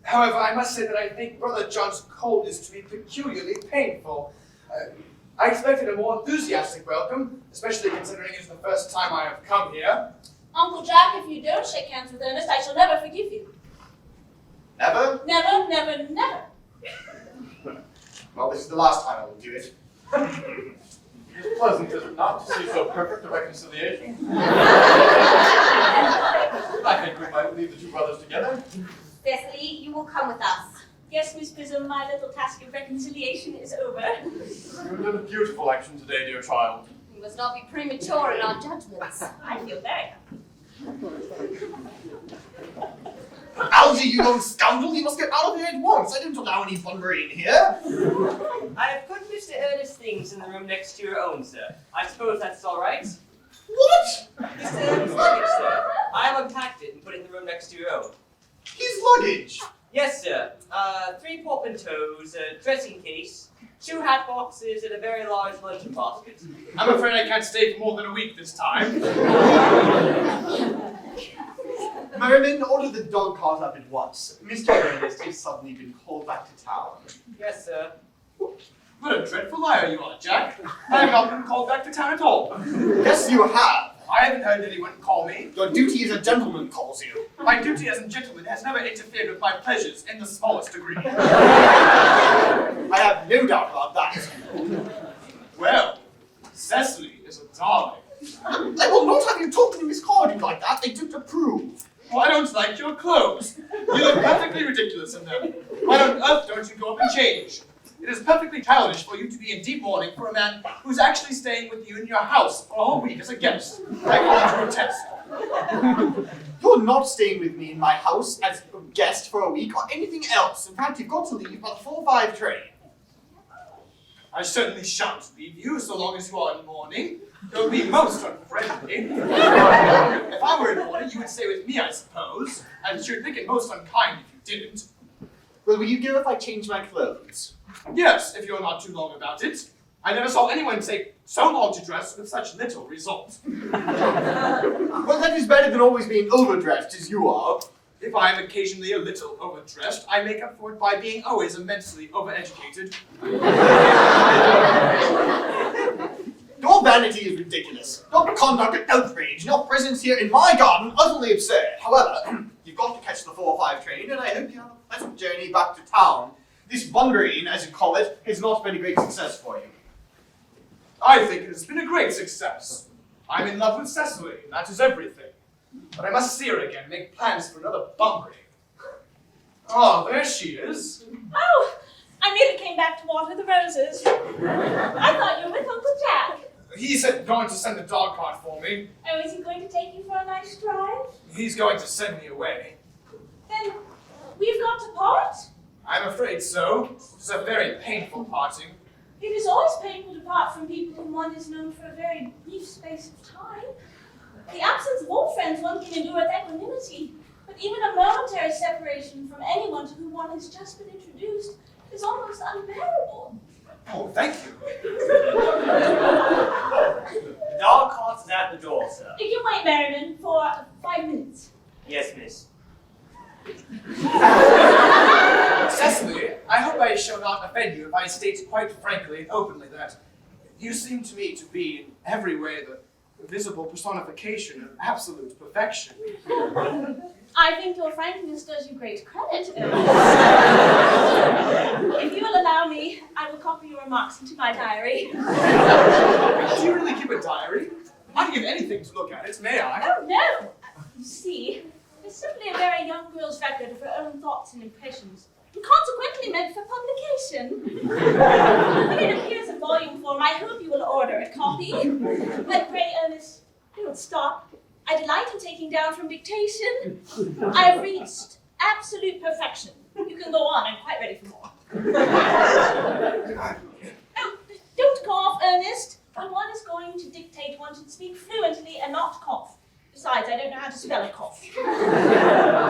However, I must say that I think Brother John's coldness to be peculiarly painful. I expected a more enthusiastic welcome, especially considering it's the first time I have come here. Uncle Jack, if you don't shake hands with Ernest, I shall never forgive you. Never? Never, never, never. Well, this is the last time I will do it. It's pleasant, is it not, to see so perfect a reconciliation? I think we might leave the 2 brothers together. Cecily, you will come with us. Yes, Miss Prism, my little task of reconciliation is over. You've done a beautiful action today, dear child. We must not be premature in our judgments. I feel very happy. Algy, you young scoundrel, you must get out of here at once. I don't allow any Bunbury in here. I have put Mr. Ernest's things in the room next to your own, sir. I suppose that's all right? What? Mr. Ernest's luggage, sir. I have unpacked it and put it in the room next to your own. His luggage? Yes, sir. 3 portmanteaus, a dressing case, 2 hat boxes, and a very large luncheon basket. I'm afraid I can't stay for more than a week this time. Marianne, order the dog cart up at once. Mr. Ernest has suddenly been called back to town. Yes, sir. What a dreadful liar you are, Jack. I have not been called back to town at all. Yes, you have. I haven't heard anyone call me. Your duty as a gentleman calls you. My duty as a gentleman has never interfered with my pleasures in the smallest degree. I have no doubt about that. Well, Cecily is a darling. I will not have you talking to Miss Cardew like that. I don't approve. Well, I don't like your clothes. You look perfectly ridiculous in them. Why on earth don't you go up and change? It is perfectly childish for you to be in deep mourning for a man who's actually staying with you in your house for a whole week as a guest. I call it grotesque. You're not staying with me in my house as a guest for a week or anything else. In fact, you've got to leave by the 4:05 train. I certainly shan't leave you so long as you are in mourning. It would be most unfriendly. If I were in mourning, you would stay with me, I suppose, and you'd think it most unkind if you didn't. Well, will you go if I change my clothes? Yes, if you're not too long about it. I never saw anyone take so long to dress with such little result. Well, that is better than always being overdressed as you are. If I am occasionally a little overdressed, I make up for it by being always immensely overeducated. Your vanity is ridiculous. Your conduct an outrage. Your presence here in my garden utterly absurd. However, you've got to catch the 4:05 train, and I hope you have a pleasant journey back to town. This Bunbury, as you call it, has not been a great success for you. I think it has been a great success. I'm in love with Cecily, and that is everything. But I must see her again and make plans for another Bunbury. Oh, there she is. Oh, I merely came back to water the roses. I thought you were with Uncle Jack. He's going to send the dog cart for me. Oh, is he going to take you for a nice drive? He's going to send me away. Then we've got to part? I'm afraid so. It's a very painful parting. It is always painful to part from people whom one has known for a very brief space of time. The absence of old friends one can endure with equanimity, but even a momentary separation from anyone to whom one has just been introduced is almost unbearable. Oh, thank you. The dog cart is at the door, sir. If you wait, Marianne, for 5 minutes. Yes, miss. Cecily, I hope I shall not offend you if I state quite frankly and openly that you seem to me to be in every way the visible personification of absolute perfection. I think your frankness does you great credit. If you will allow me, I will copy your remarks into my diary. Do you really keep a diary? I'd give anything to look at it, may I? Oh, no! You see, it's simply a very young girl's record of her own thoughts and impressions, and consequently meant for publication. When it appears in volume form, I hope you will order a copy. But pray, Ernest, don't stop. I delight in taking down from dictation. I have reached absolute perfection. You can go on, I'm quite ready for more. Oh, don't cough, Ernest. When one is going to dictate, one should speak fluently and not cough. Besides, I don't know how to spell a cough.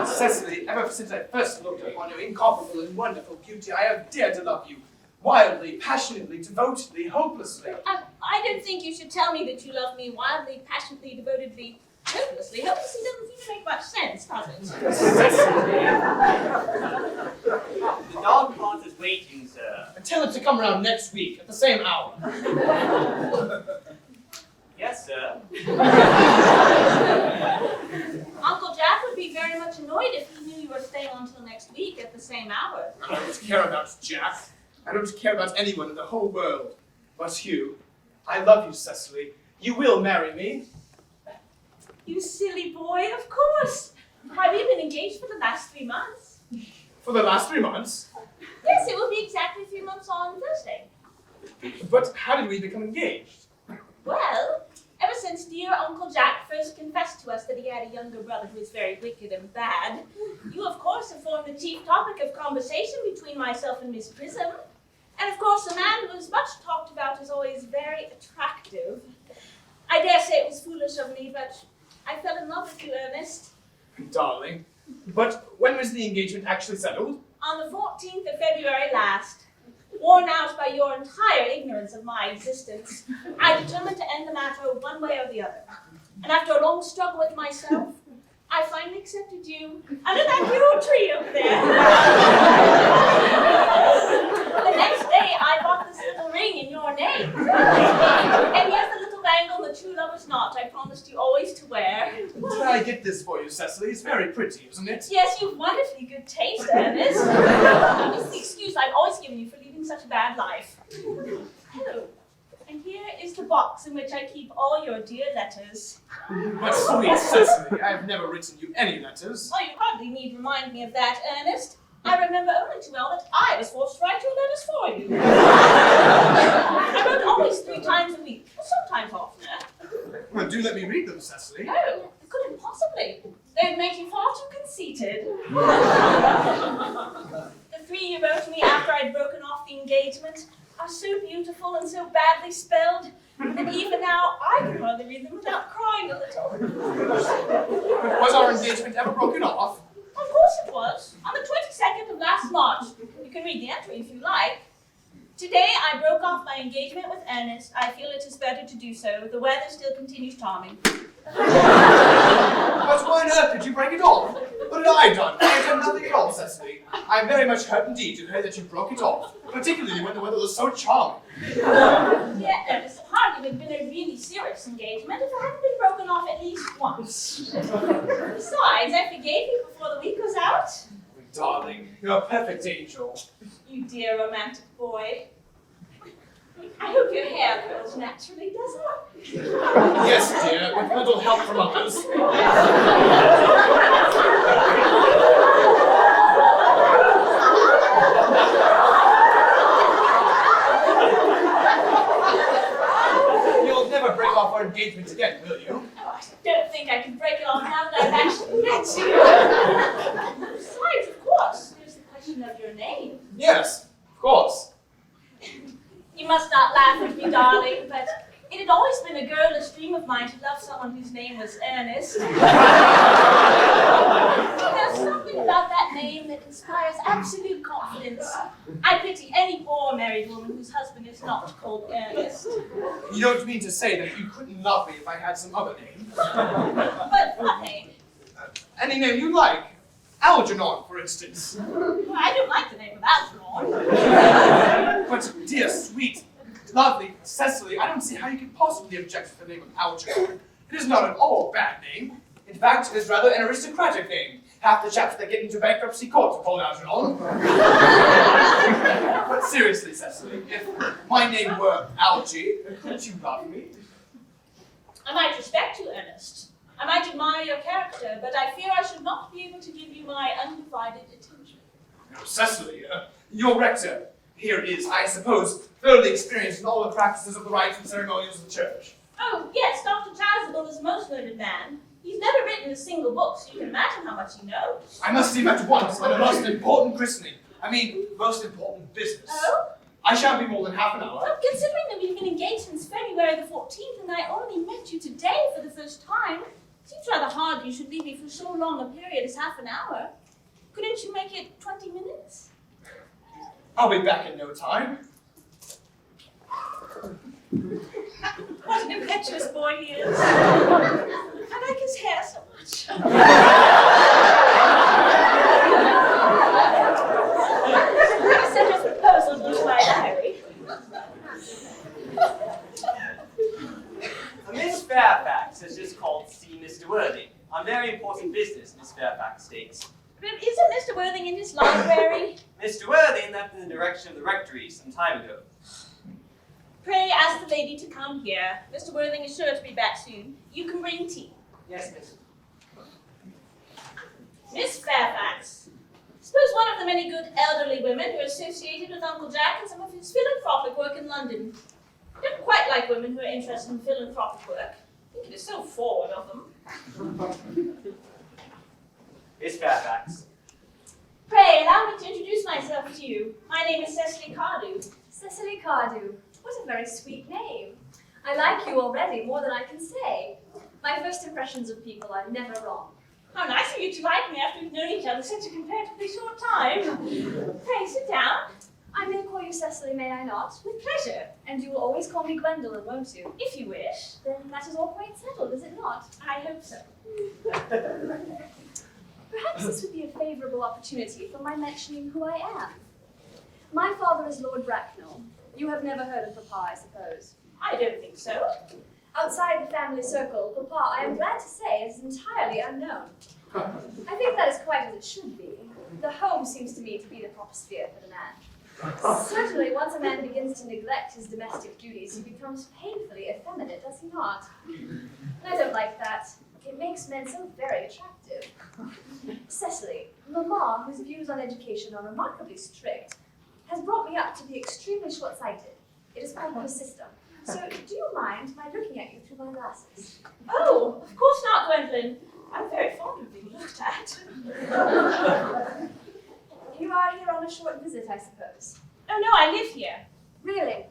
Cecily, ever since I first looked upon your incomparable and wonderful beauty, I have dared to love you. Wildly, passionately, devotedly, hopelessly. I don't think you should tell me that you love me wildly, passionately, devotedly, hopelessly. Hopelessly doesn't seem to make much sense, does it? The dog cart is waiting, sir. And tell it to come around next week at the same hour. Yes, sir. Uncle Jack would be very much annoyed if he knew you were staying until next week at the same hour. I don't care about Jack. I don't care about anyone in the whole world but you. I love you, Cecily. You will marry me. You silly boy, of course. Why, we've been engaged for the last 3 months. For the last 3 months? Yes, it will be exactly 3 months on Thursday. But how did we become engaged? Well, Ever since dear Uncle Jack first confessed to us that he had a younger brother who is very wicked and bad, you of course have formed the chief topic of conversation between myself and Miss Prism. And of course, a man who is much talked about is always very attractive. I dare say it was foolish of me, but I fell in love with you, Ernest. Darling. But when was the engagement actually settled? On the 14th of February last. Worn out by your entire ignorance of my existence, I determined to end the matter one way or the other. And after a long struggle with myself, I finally accepted you under that big old tree over there. The next day, I bought this little ring in your name. And here's the little bangle, the true lover's knot I promised you always to wear. Did I get this for you, Cecily? It's very pretty, isn't it? Yes, you've wonderfully good taste, Ernest. It's the excuse I've always given you for leading such a bad life. Hello. And here is the box in which I keep all your dear letters. But sweet Cecily, I have never written you any letters. Oh, you hardly need remind me of that, Ernest. I remember only too well that I was forced to write your letters for you. I wrote always 3 times a week, or sometimes oftener. Well, do let me read them, Cecily. No, I couldn't possibly. They'd make you far too conceited. The 3 you wrote me after I'd broken off the engagement are so beautiful and so badly spelled that even now I can hardly read them without crying a little. Was our engagement ever broken off? Of course it was. On the 22nd of last March. You can read the entry if you like. Today I broke off my engagement with Ernest. I feel it is better to do so. The weather still continues charming. But why on earth did you break it off? What had I done? I had done nothing at all, Cecily. I am very much hurt indeed to hear that you broke it off, particularly when the weather was so charming. Yeah, Ernest, it hardly would have been a really serious engagement if it hadn't been broken off at least once. Besides, I forgave you before the week was out. Darling, you're a perfect angel. You dear romantic boy. I hope your hair curls naturally, doesn't it? Yes, dear, with little help from others. You'll never break off our engagement again, will you? Oh, I don't think I can break it off now that I've actually met you. Besides, of course, there's the question of your name. Yes, of course. You must not laugh at me, darling, but it had always been a girlish dream of mine to love someone whose name was Ernest. There's something about that name that inspires absolute confidence. I pity any poor married woman whose husband is not called Ernest. You don't mean to say that you couldn't love me if I had some other name? But what name? Any name you like. Algernon, for instance. Well, I don't like the name of Algernon. But dear, sweet, lovely Cecily, I don't see how you could possibly object to the name of Algernon. It is not at all a bad name. In fact, it is rather an aristocratic name. Half the chaps that get into bankruptcy court are called Algernon. But seriously, Cecily, if my name were Algie, couldn't you love me? I might respect you, Ernest. I might admire your character, but I fear I should not be able to give you my undivided attention. Now, Cecily, your rector here is, I suppose, thoroughly experienced in all the practices of the rites and ceremonials of the church. Oh, yes, Dr. Chasuble is a most learned man. He's never written a single book, so you can imagine how much he knows. I must see him at once on a most important christening. I mean, most important business. Oh? I shan't be more than half an hour. Well, considering that we've been engaged since February the 14th and I only met you today for the first time, it seems rather hard you should leave me for so long a period as half an hour. Couldn't you make it 20 minutes? I'll be back in no time. What an impetuous boy he is. I like his hair so much. I sent a proposal to my diary. Miss Fairfax has just called to see Mr. Worthing on very important business, Miss Fairfax states. But isn't Mr. Worthing in his library? Mr. Worthing left in the direction of the rectory some time ago. Pray ask the lady to come here. Mr. Worthing is sure to be back soon. You can bring tea. Yes, miss. Miss Fairfax. Suppose one of the many good elderly women who are associated with Uncle Jack and some of his philanthropic work in London. I don't quite like women who are interested in philanthropic work. It's so forward of them. Miss Fairfax. Pray, allow me to introduce myself to you. My name is Cecily Cardew. Cecily Cardew. What a very sweet name. I like you already more than I can say. My first impressions of people are never wrong. How nice of you to like me after we've known each other such a comparatively short time. Pray, sit down. I may call you Cecily, may I not? With pleasure, And you will always call me Gwendolyn, won't you? if you wish. Then that is all quite settled, is it not? I hope so. Perhaps this would be a favourable opportunity for my mentioning who I am. My father is Lord Bracknell. You have never heard of Papa, I suppose. I don't think so. Outside the family circle, Papa, I am glad to say, is entirely unknown. I think that is quite as it should be. The home seems to me to be the proper sphere for the man. Certainly, once a man begins to neglect his domestic duties, he becomes painfully effeminate, does he not? And I don't like that. It makes men so very attractive. Cecily, Mamma, whose views on education are remarkably strict, has brought me up to be extremely short-sighted. It is called her system. So, do you mind my looking at you through my glasses? Oh, of course not, Gwendolyn. I'm very fond of being looked at. You are here on a short visit, I suppose. Oh no, I live here. Really?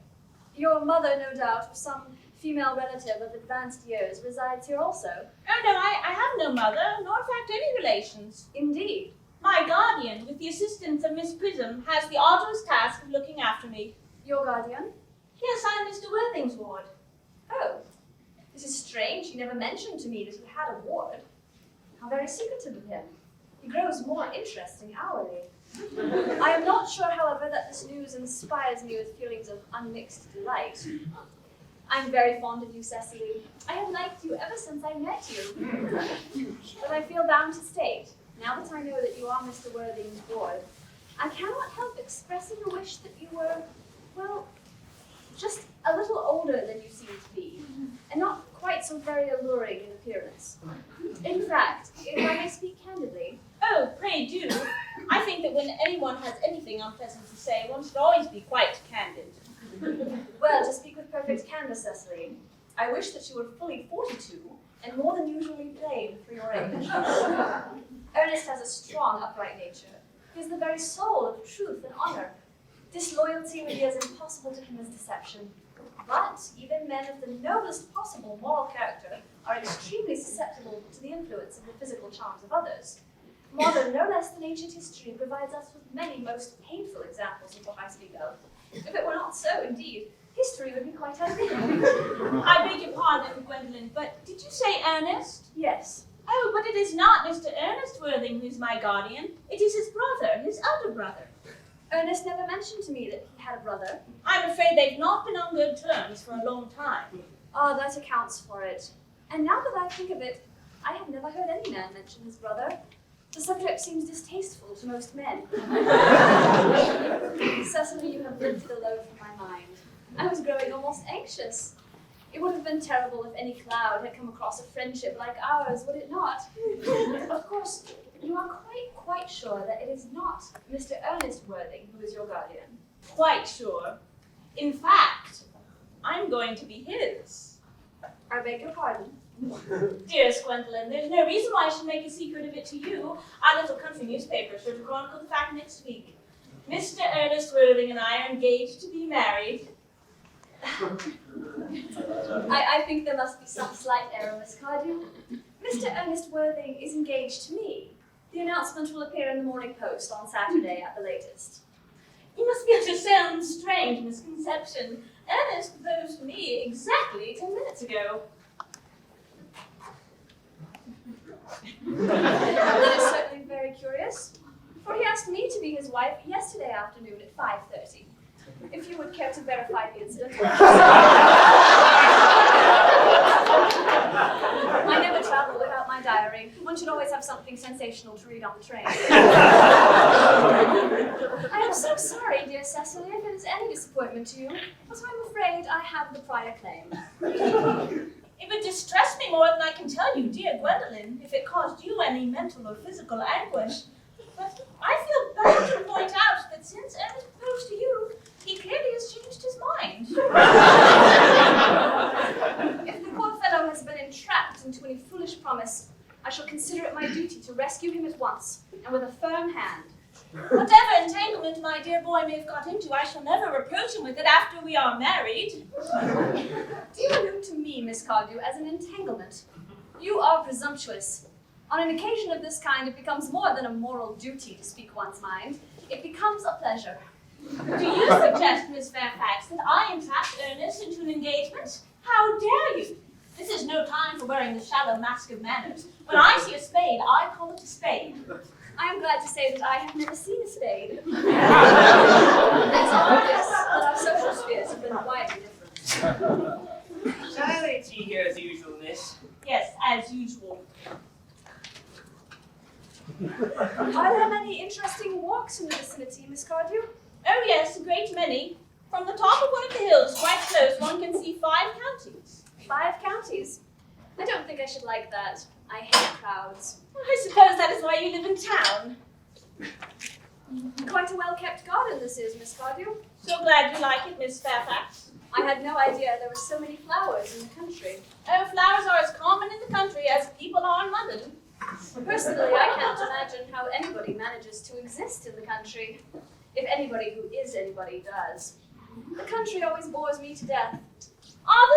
Your mother, no doubt, or some female relative of advanced years, resides here also? Oh no, I have no mother, nor in fact any relations. Indeed. My guardian, with the assistance of Miss Prism, has the arduous task of looking after me. Your guardian? Yes, I am Mr. Worthing's ward. Oh. This is strange. He never mentioned to me that he had a ward. How very secretive of him. He grows more interesting hourly. I am not sure, however, that this news inspires me with feelings of unmixed delight. I'm very fond of you, Cecily. I have liked you ever since I met you. But I feel bound to state, now that I know that you are Mr. Worthing's ward, I cannot help expressing a wish that you were, well, just a little older than you seem to be, and not quite so very alluring in appearance. In fact, if I may speak candidly, Oh, pray do. I think that when anyone has anything unpleasant to say, one should always be quite candid. well, to speak with perfect candor, Cecily, I wish that you were fully 42 and more than usually plain for your age. Ernest has a strong, upright nature. He is the very soul of truth and honor. Disloyalty would be as impossible to him as deception. But even men of the noblest possible moral character are extremely susceptible to the influence of the physical charms of others. Modern, no less than ancient history, provides us with many most painful examples of what I speak of. If it were not so, indeed, history would be quite unreal. I beg your pardon, Gwendolyn, but did you say Ernest? Yes. Oh, but it is not Mr. Ernest Worthing who is my guardian. It is his brother, his elder brother. Ernest never mentioned to me that he had a brother. I'm afraid they've not been on good terms for a long time. Ah, that accounts for it. And now that I think of it, I have never heard any man mention his brother. The subject seems distasteful to most men. Cecily, you have lifted a load from my mind. I was growing almost anxious. It would have been terrible if any cloud had come across a friendship like ours, would it not? Of course, you are quite sure that it is not Mr. Ernest Worthing who is your guardian. Quite sure. In fact, I'm going to be his. I beg your pardon. Dearest Gwendolyn, there's no reason why I should make a secret of it to you. Our little country newspaper is sure to chronicle the fact next week. Mr. Ernest Worthing and I are engaged to be married. I think there must be some slight error, Miss Cardew. Mr. Ernest Worthing is engaged to me. The announcement will appear in the Morning Post on Saturday at the latest. You must be under some strange misconception. Ernest proposed to me exactly 10 minutes ago. That is certainly very curious, for he asked me to be his wife yesterday afternoon at 5:30. If you would care to verify the incident. I never travel without my diary. One should always have something sensational to read on the train. I am so sorry, dear Cecily, if it is any disappointment to you, but I'm afraid I have the prior claim. It would distress me more than I can tell you, dear Gwendolyn, if it caused you any mental or physical anguish. But I feel bound to point out that since Ernest proposed to you, he clearly has changed his mind. If the poor fellow has been entrapped hand. Whatever entanglement my dear boy may have got into, I shall never reproach him with it after we are married. Do you allude to me, Miss Cardew, as an entanglement? You are presumptuous. On an occasion of this kind, it becomes more than a moral duty to speak one's mind. It becomes a pleasure. Do you suggest, Miss Fairfax, that I entrap Ernest into an engagement? How dare you? This is no time for wearing the shallow mask of manners. When I see a spade, I call it a spade. I am glad to say that I have never seen a spade. It's obvious that our social spheres have been widely different. Shall I lay tea here as usual, miss? Yes, as usual. Are there many interesting walks in the vicinity, Miss Cardew? Oh yes, a great many. From the top of one of the hills, quite close, one can see 5 counties. 5 counties? I don't think I should like that. I hate crowds. I suppose that is why you live in town. Quite a well-kept garden this is, Miss Cardew. So glad you like it, Miss Fairfax. I had no idea there were so many flowers in the country. Oh, flowers are as common in the country as people are in London. Personally, I can't imagine how anybody manages to exist in the country. If anybody who is anybody does. The country always bores me to death.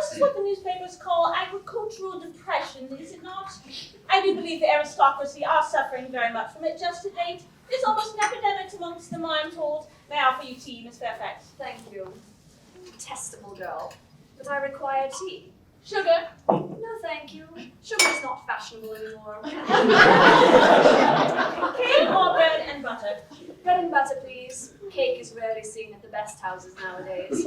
This is what the newspapers call agricultural depression, is it not? I do believe the aristocracy are suffering very much from it just to date. It's almost an epidemic amongst them, I am told. May I offer you tea, Miss Fairfax? Thank you. Detestable girl. But I require tea. Sugar? No, thank you. Sugar is not fashionable anymore. Cake or bread and butter? Bread and butter, please. Cake is rarely seen at the best houses nowadays.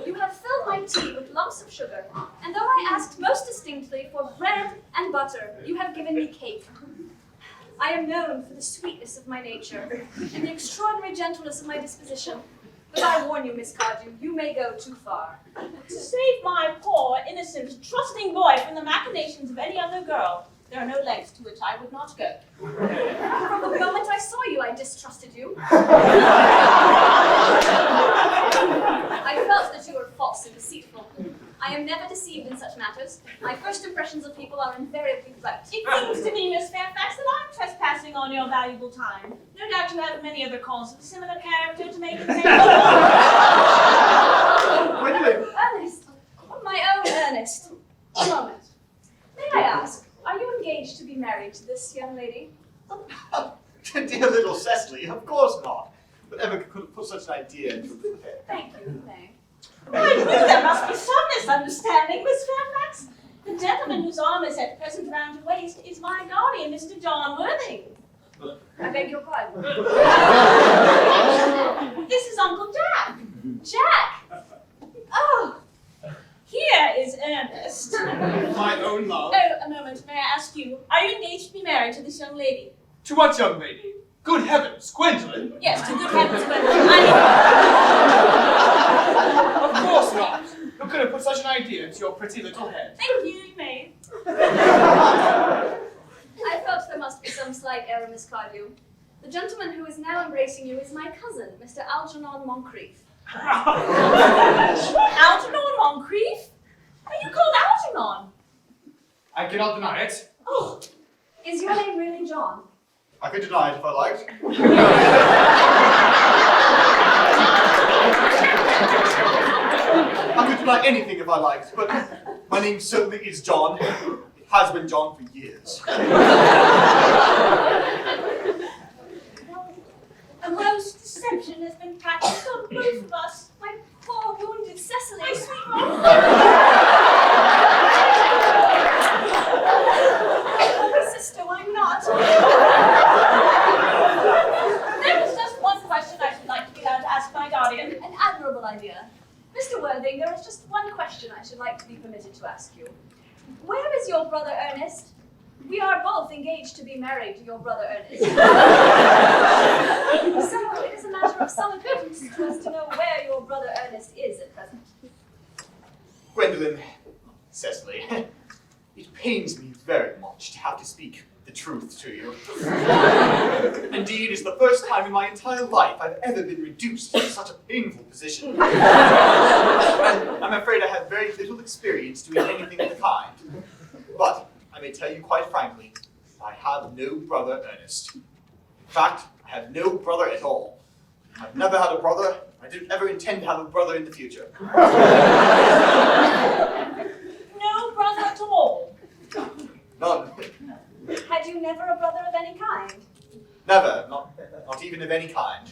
You have filled my tea with lumps of sugar, and though I asked most distinctly for bread and butter, you have given me cake. I am known for the sweetness of my nature and the extraordinary gentleness of my disposition. But I warn you, Miss Cardew, you may go too far. To save my poor, innocent, trusting boy from the machinations of any other girl, there are no lengths to which I would not go. From the moment I saw you, I distrusted you. I felt that you were false and deceitful. I am never deceived in such matters. My first impressions of people are invariably right. It seems to me, Miss Fairfax, that I'm trespassing on your valuable time. No doubt you have many other calls of a similar character to make the same. Ernest, my own Ernest. A moment. May I ask, are you engaged to be married to this young lady? Dear little Cecily, of course not. Whatever could put such an idea into her head? Thank you, May. I knew there must be some misunderstanding, Miss Fairfax. The gentleman whose arm is at present round your waist is my guardian, Mr. John Worthing. I beg your pardon. This is Uncle Jack. Jack! Oh, here is Ernest. My own love. Oh, a moment, may I ask you, are you engaged to be married to this young lady? To what young lady? Good heavens, Gwendolyn? Yes, to good heavens, Gwendolyn. Of course not. Who could have put such an idea into your pretty little head? Thank you, you may. I felt there must be some slight error, Miss Cardew. The gentleman who is now embracing you is my cousin, Mr. Algernon Moncrief. Algernon Moncrief? Are you called Algernon? I cannot deny it. Oh, Is your name really John? I could deny it if I liked. I could deny anything if I liked, but my name certainly is John. It has been John for years. a gross deception has been practiced on both of us. My poor wounded Cecily. My sweet My sister, why not? There is just one question I should like to be allowed to ask my guardian. An admirable idea. Mr. Worthing, there is just one question I should like to be permitted to ask you. Where is your brother Ernest? We are both engaged to be married to your brother Ernest. So it is a matter of some importance to us to know where your brother Ernest is at present. Gwendolyn, Cecily, it pains me very much to have to speak the truth to you. Indeed, it's the first time in my entire life I've ever been reduced to such a painful position. I'm afraid I have very little experience doing anything of the kind. But I may tell you quite frankly, I have no brother Ernest. In fact, I have no brother at all. I've never had a brother. I don't ever intend to have a brother in the future. No brother at all? None. Had you never a brother of any kind? Never. Not even of any kind.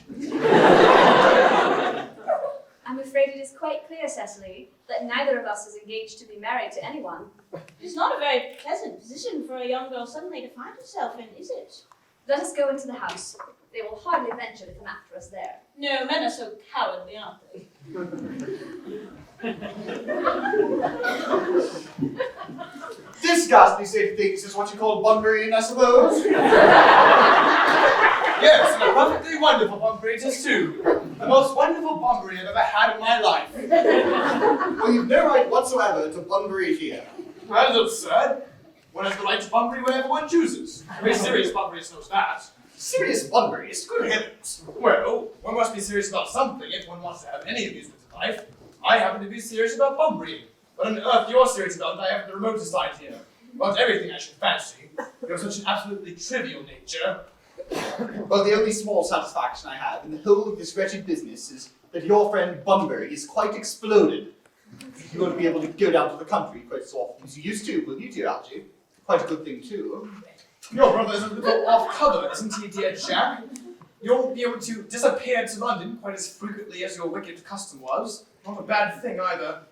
I'm afraid it is quite clear, Cecily, that neither of us is engaged to be married to anyone. It's not a very pleasant position for a young girl suddenly to find herself in, is it? Let us go into the house. They will hardly venture to come after us there. No, men are so cowardly, aren't they? This ghastly state of things is what you call Bunbury, I suppose? Yes, and a perfectly wonderful Bunbury it is too. The most wonderful Bunbury I've ever had in my life. Well, you've no right whatsoever to Bunbury here. That is absurd. One has the right to Bunbury wherever one chooses. A very serious Bunburyist knows that. Serious Bunburyist? Good heavens. Well, one must be serious about something if one wants to have any amusement in life. I happen to be serious about Bunbury. What on earth you're serious about, I have the remotest idea. About everything, I should fancy. You're such an absolutely trivial nature. Well, the only small satisfaction I have in the whole of this wretched business is that your friend Bunbury is quite exploded. You won't be able to go down to the country quite so often as you used to, will you, dear Algie? Quite a good thing, too. Your brother is a little off-cover, isn't he, dear Jack? You won't be able to disappear to London quite as frequently as your wicked custom was. Not a bad thing, either.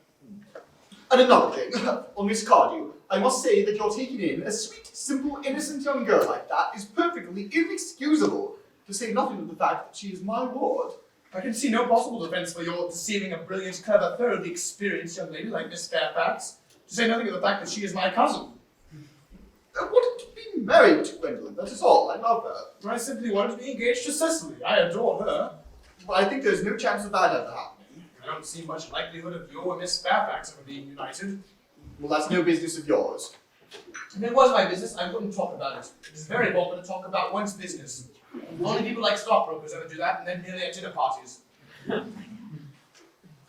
And another thing, on Miss Cardew, I must say that you're taking in a sweet, simple, innocent young girl like that is perfectly inexcusable, to say nothing of the fact that she is my ward. I can see no possible defense for your deceiving a brilliant, clever, thoroughly experienced young lady like Miss Fairfax, to say nothing of the fact that she is my cousin. I wanted to be married to Gwendolyn, that is all. I love her. I simply wanted to be engaged to Cecily. I adore her. Well, I think there's no chance of that ever happening. I don't see much likelihood of you and Miss Fairfax ever being united. Well, that's no business of yours. If it was my business, I wouldn't talk about it. It is very vulgar to talk about one's business. Only people like stockbrokers ever do that, and then merely at dinner parties.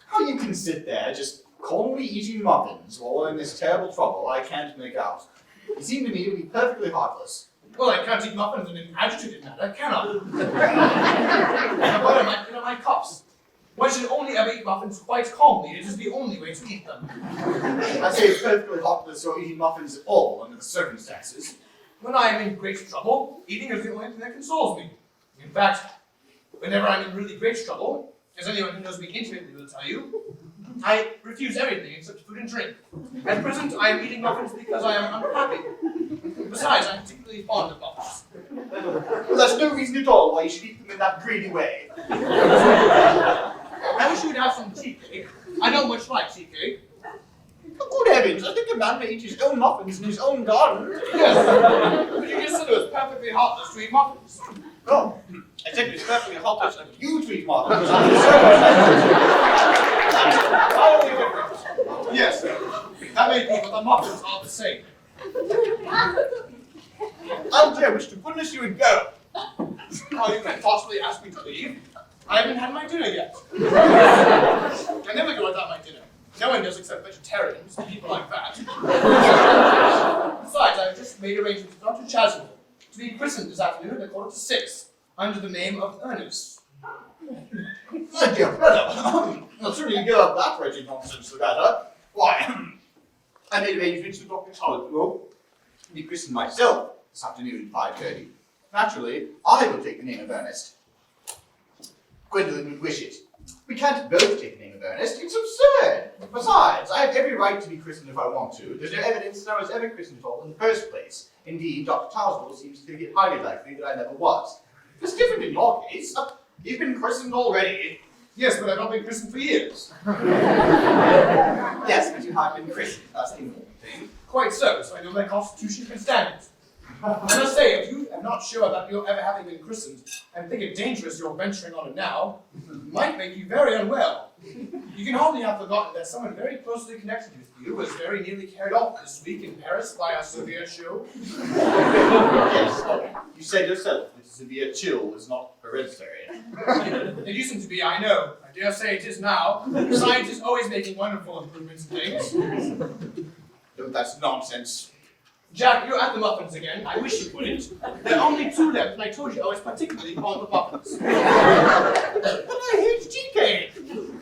How you can sit there just calmly eating muffins while we're in this terrible trouble, I can't make out. You seem to me to be perfectly heartless. Well, I can't eat muffins in an agitated manner, can I? Now, butter might clean up my cups. One should only ever eat muffins quite calmly. It is the only way to eat them. I say it's perfectly heartless you're eating muffins at all under the circumstances. When I am in great trouble, eating is the only thing that consoles me. In fact, whenever I'm in really great trouble, as anyone who knows me intimately will tell you, I refuse everything except food and drink. At present, I am eating muffins because I am unhappy. Besides, I'm particularly fond of muffins. Well, there's no reason at all why you should eat them in that greedy way. I wish you would have some tea cake. I don't much like tea cake. Good heavens, I think a man may eat his own muffins in his own garden. Yes, but you consider it perfectly heartless to eat muffins. No, I said it's perfectly heartless of you to eat muffins. Yes, that may be, but the muffins are the same. Algie, I wish to goodness you would go. Oh, you can't possibly ask me to leave. I haven't had my dinner yet. I never go without my dinner. No one does except vegetarians and people like that. Besides, I've just made arrangements with Dr. Chaswell to be christened this afternoon at 6:15 under the name of Ernest. My dear fellow, the sooner you give up that wretched nonsense, the better. Why, I made arrangements with Dr. Chaswell to be christened myself this afternoon at 5:30. Naturally, I will take the name of Ernest. Gwendolyn would wish it. We can't both take the name of Ernest. It's absurd. Besides, I have every right to be christened if I want to. There's no evidence that I was ever christened at all in the first place. Indeed, Dr. Chaswell seems to think it highly likely that I never was. It's different in your case. You've been christened already. Yes, but I've not been christened for years. Yes, but you have been christened. That's the important thing. Quite so I know my constitution can stand it. I must say, if you are not sure that you're ever having been christened and think it dangerous you're venturing on it now, it might make you very unwell. You can hardly have forgotten that someone very closely connected with you was very nearly carried off this week in Paris by a severe chill. Yes, you said yourself that a severe chill is not hereditary. It used to be, I know. I dare say it is now. Science is always making wonderful improvements in things. No, that's nonsense. Jack, you're at the muffins again. I wish you wouldn't. There are only 2 left, and I told you I was particularly fond of muffins. But I hate tea cake.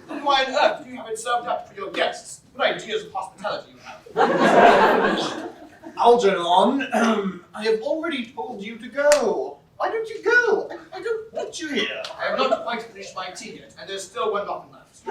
Then why on earth do you have it served up for your guests? What ideas of hospitality you have. Algernon, I have already told you to go. Why don't you go? I don't want you here. I have not quite finished my tea yet, and there's still 1 muffin left.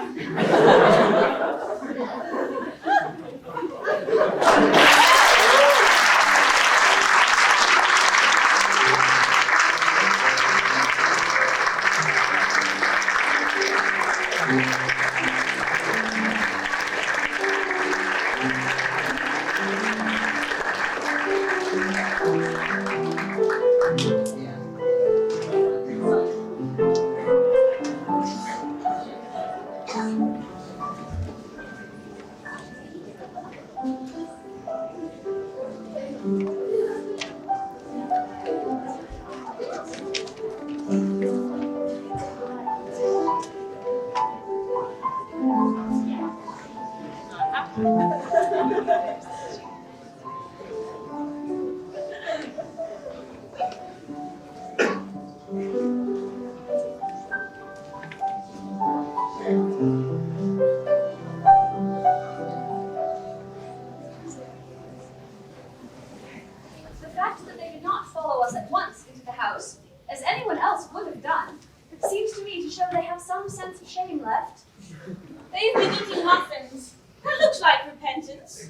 The fact that they did not follow us at once into the house, as anyone else would have done, seems to me to show they have some sense of shame left. They've been eating muffins. That looks like repentance.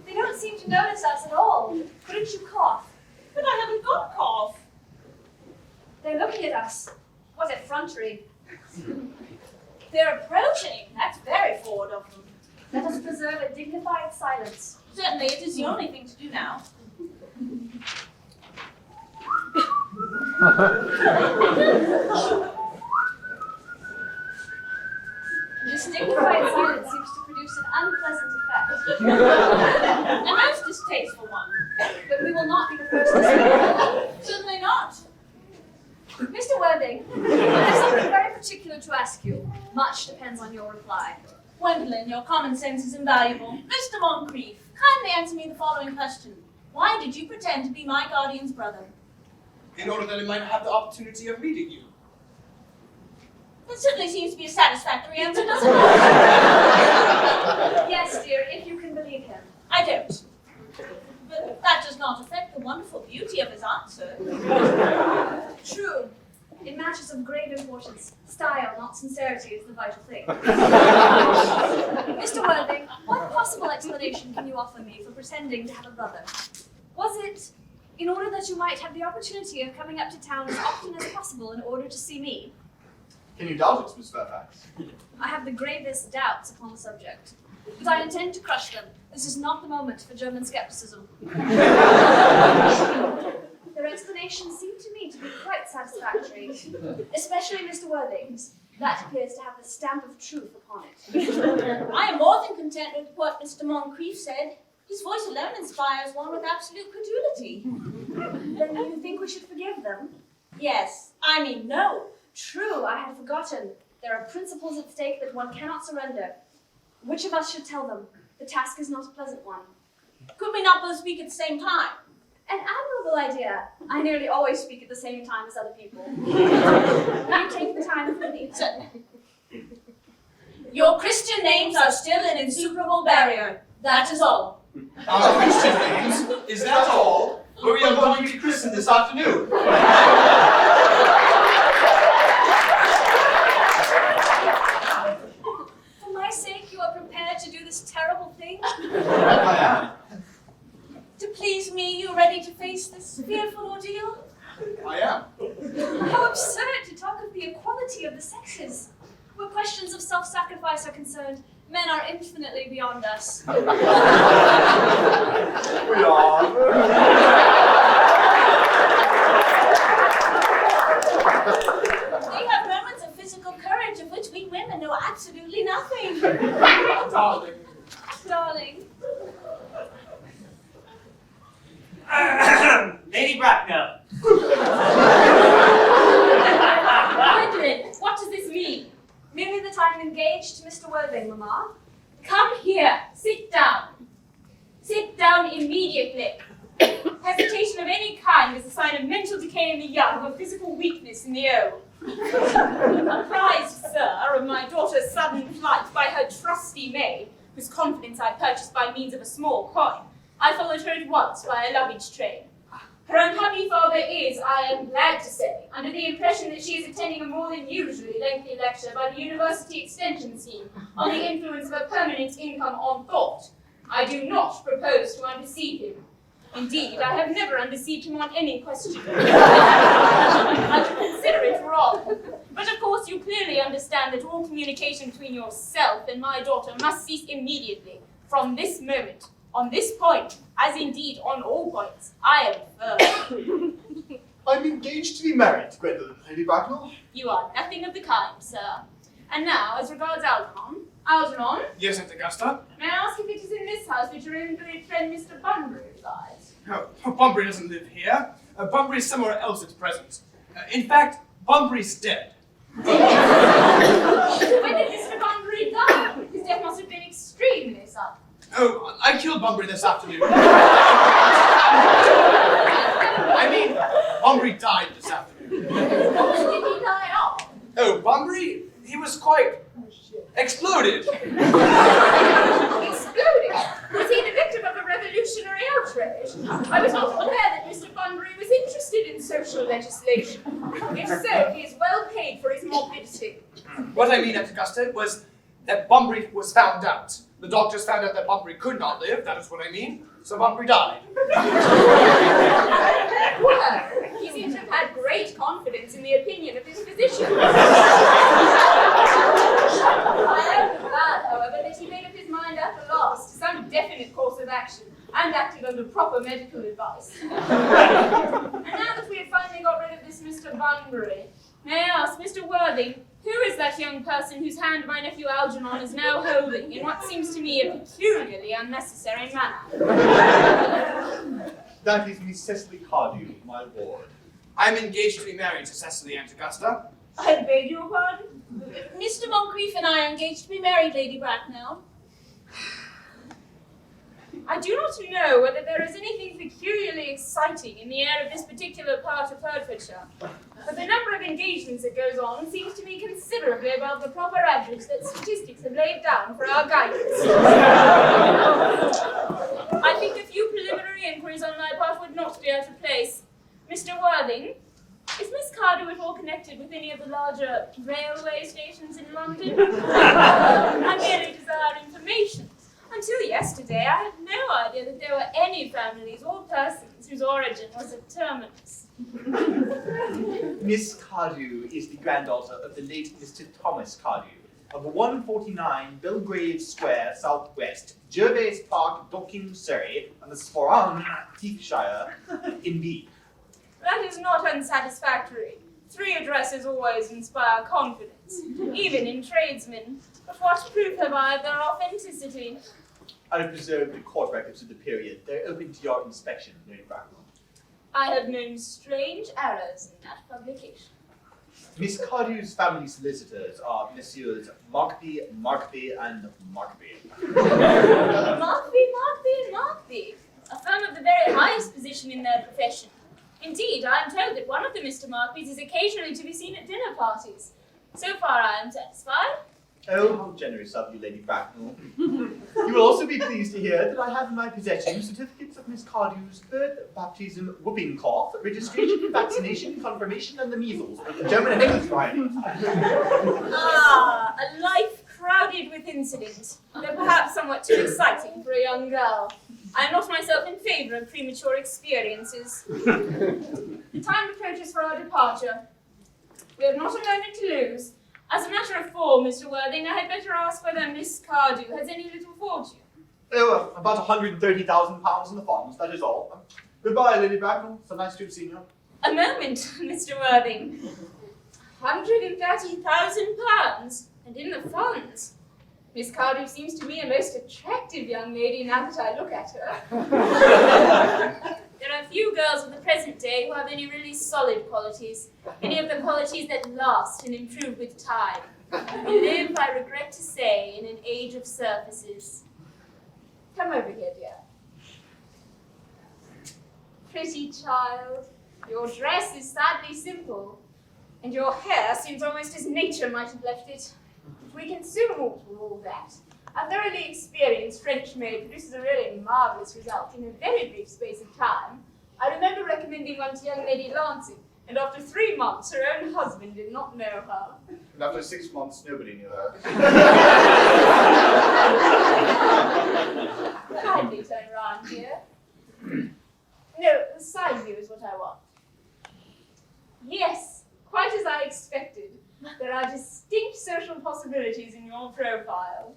They don't seem to notice us at all. Couldn't you cough? But I haven't got a cough. They're looking at us. What effrontery. They're approaching. That's very forward of them. Let us preserve a dignified silence. Certainly, it is the only thing to do now. This dignified silence seems to produce an unpleasant effect. A most distasteful one. But we will not be the first to speak. Certainly not. Mr. Worthing, I have something very particular to ask you. Much depends on your reply. Gwendolyn, your common sense is invaluable. Mr. Moncrief, kindly answer me the following question. Why did you pretend to be my guardian's brother? In order that I might have the opportunity of meeting you. That certainly seems to be a satisfactory answer, doesn't it? Yes, dear, if you can believe him. I don't. But that does not affect the wonderful beauty of his answer. True. In matters of grave importance, style, not sincerity, is the vital thing. Mr. Worthing, what possible explanation can you offer me for pretending to have a brother? Was it in order that you might have the opportunity of coming up to town as often as possible in order to see me? Can you doubt it, Miss Fairfax? I have the gravest doubts upon the subject, but I intend to crush them. This is not the moment for German skepticism. Their explanations seem to me to be quite satisfactory, especially Mr. Worthing's. That appears to have the stamp of truth upon it. I am more than content with what Mr. Moncrief said. His voice alone inspires one with absolute credulity. Then you think we should forgive them? Yes, I mean no. True, I had forgotten. There are principles at stake that one cannot surrender. Which of us should tell them? The task is not a pleasant one. Could we not both speak at the same time? An admirable idea. I nearly always speak at the same time as other people. Will you take the time for me? Certainly. Your Christian names are still an insuperable barrier. That is all. Our Christian names? Is that all? Or we are going to be christened this afternoon? For my sake, you are prepared to do this terrible thing? I To please me, you ready to face this fearful ordeal? I am. How absurd to talk of the equality of the sexes. Where questions of self-sacrifice are concerned, Men are infinitely beyond us. We are. They have moments of physical courage of which we women know absolutely nothing. Darling. Darling. Lady Bracknell. Gwendolyn, what does this mean? Merely that I am engaged to Mr. Worthing, Mamma. Come here. Sit down. Sit down immediately. Hesitation of any kind is a sign of mental decay in the young or physical weakness in the old. Apprised, sir, of my daughter's sudden flight by her trusty maid, whose confidence I purchased by means of a small coin, I followed her at once by a luggage train. Her unhappy father is, I am glad to say, under the impression that she is attending a more than usually lengthy lecture by the University Extension Scheme on the influence of a permanent income on thought. I do not propose to undeceive him. Indeed, I have never undeceived him on any question. I consider it wrong. But of course you clearly understand that all communication between yourself and my daughter must cease immediately, from this moment. On this point, as indeed on all points, I am firm. I'm engaged to be married to Gwendolyn, Lady Bracknell. You are nothing of the kind, sir. And now, as regards Algernon. Algernon, Yes, Aunt Augusta? may I ask if it is in this house that your invalid friend Mr. Bunbury resides? Oh, Bunbury doesn't live here. Bunbury's somewhere else at present. In fact, Bunbury's dead. When did Mr. Bunbury die? His death must have been extremely sudden. Oh, I killed Bunbury this afternoon. I mean, Bunbury died this afternoon. What did he die of? Oh, Bunbury? He was quite exploded. Exploding? Was he the victim of a revolutionary outrage? I was not aware that Mr. Bunbury was interested in social legislation. If so, he is well paid for his morbidity. What I mean, Aunt Augusta, was that Bunbury was found out. The doctors found out that Bunbury could not live, that is what I mean, so Bunbury died. Well, he seems to have had great confidence in the opinion of his physician. I am glad, however, that he made up his mind at last to some definite course of action and acted under proper medical advice. And now that we have finally got rid of this Mr. Bunbury, may I ask, Mr. Worthing, who is that young person whose hand my nephew Algernon is now holding in what seems to me a peculiarly unnecessary manner? That is Miss Cecily Cardew, my ward. I'm engaged to be married to Cecily, Aunt Augusta. I beg your pardon? Mr. Moncrief and I are engaged to be married, Lady Bracknell. I do not know whether there is anything peculiarly exciting in the air of this particular part of Hertfordshire, but the number of engagements that goes on seems to be considerably above the proper average that statistics have laid down for our guidance. I think a few preliminary inquiries on my part would not be out of place. Mr. Worthing, is Miss Cardew at all connected with any of the larger railway stations in London? I merely desire information. Until yesterday, I had no idea that there were any families or persons whose origin was a terminus. Miss Cardew is the granddaughter of the late Mr. Thomas Cardew of 149 Belgrave Square, Southwest, Gervais Park, Dorking, Surrey, and the Sporran, Heathshire, in B. That is not unsatisfactory. 3 addresses always inspire confidence, even in tradesmen. But what proof have I of their authenticity? I have preserved the court records of the period. They're open to your inspection, Lady Bracknell. I have known strange errors in that publication. Miss Cardew's family solicitors are Messrs. Markby, and Markby. Markby, and Markby, a firm of the very highest position in their profession. Indeed, I am told that one of the Mr. Markbys is occasionally to be seen at dinner parties. So far, I am satisfied. Oh, how generous of you, Lady Bracknell. You will also be pleased to hear that I have in my possession certificates of Miss Cardew's birth, baptism, whooping cough, registration, vaccination, confirmation, and the measles, the German and English varieties. Ah, a life crowded with incident, though perhaps somewhat too exciting for a young girl. I am not myself in favour of premature experiences. The time approaches for our departure. We have not a moment to lose. As a matter of form, Mr. Worthing, I had better ask whether Miss Cardew has any little fortune. Oh, about £130,000 in the funds, that is all. Goodbye, Lady Bracknell. So nice to have seen you. A moment, Mr. Worthing. £130,000, and in the funds. Miss Cardew seems to me a most attractive young lady now that I look at her. There are few girls of the present day who have any really solid qualities, any of the qualities that last and improve with time. We live, I regret to say, in an age of surfaces. Come over here, dear. Pretty child, your dress is sadly simple, and your hair seems almost as nature might have left it. But we can soon alter all that. A thoroughly experienced French maid produces a really marvellous result in a very brief space of time. I remember recommending one to young Lady Lancing, and after 3 months, her own husband did not know her. And after 6 months, nobody knew her. Kindly turn round here. No, the side view is what I want. Yes, quite as I expected. There are distinct social possibilities in your profile.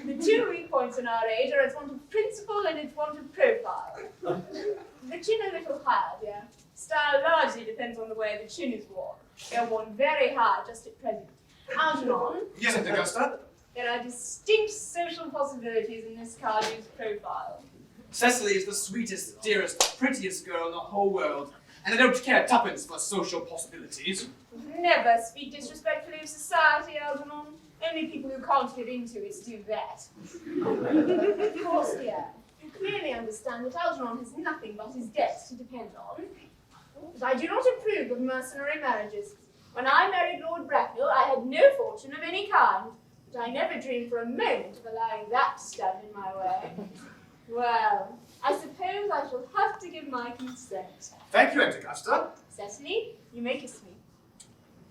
The 2 weak points in our age are its want of principle and its want of profile. The chin a little higher, dear. Style largely depends on the way the chin is worn. They are worn very high just at present. Algernon. Yes, Aunt Augusta? There are distinct social possibilities in Miss Cardew's profile. Cecily is the sweetest, dearest, prettiest girl in the whole world, and I don't care tuppence for social possibilities. Never speak disrespectfully of society, Algernon. Only people who can't get into it do that. Of course, dear, you clearly understand that Algernon has nothing but his debts to depend on. But I do not approve of mercenary marriages. When I married Lord Bracknell, I had no fortune of any kind, but I never dreamed for a moment of allowing that to stand in my way. Well, I suppose I shall have to give my consent. Thank you, Aunt Augusta. Cecily, you may kiss me.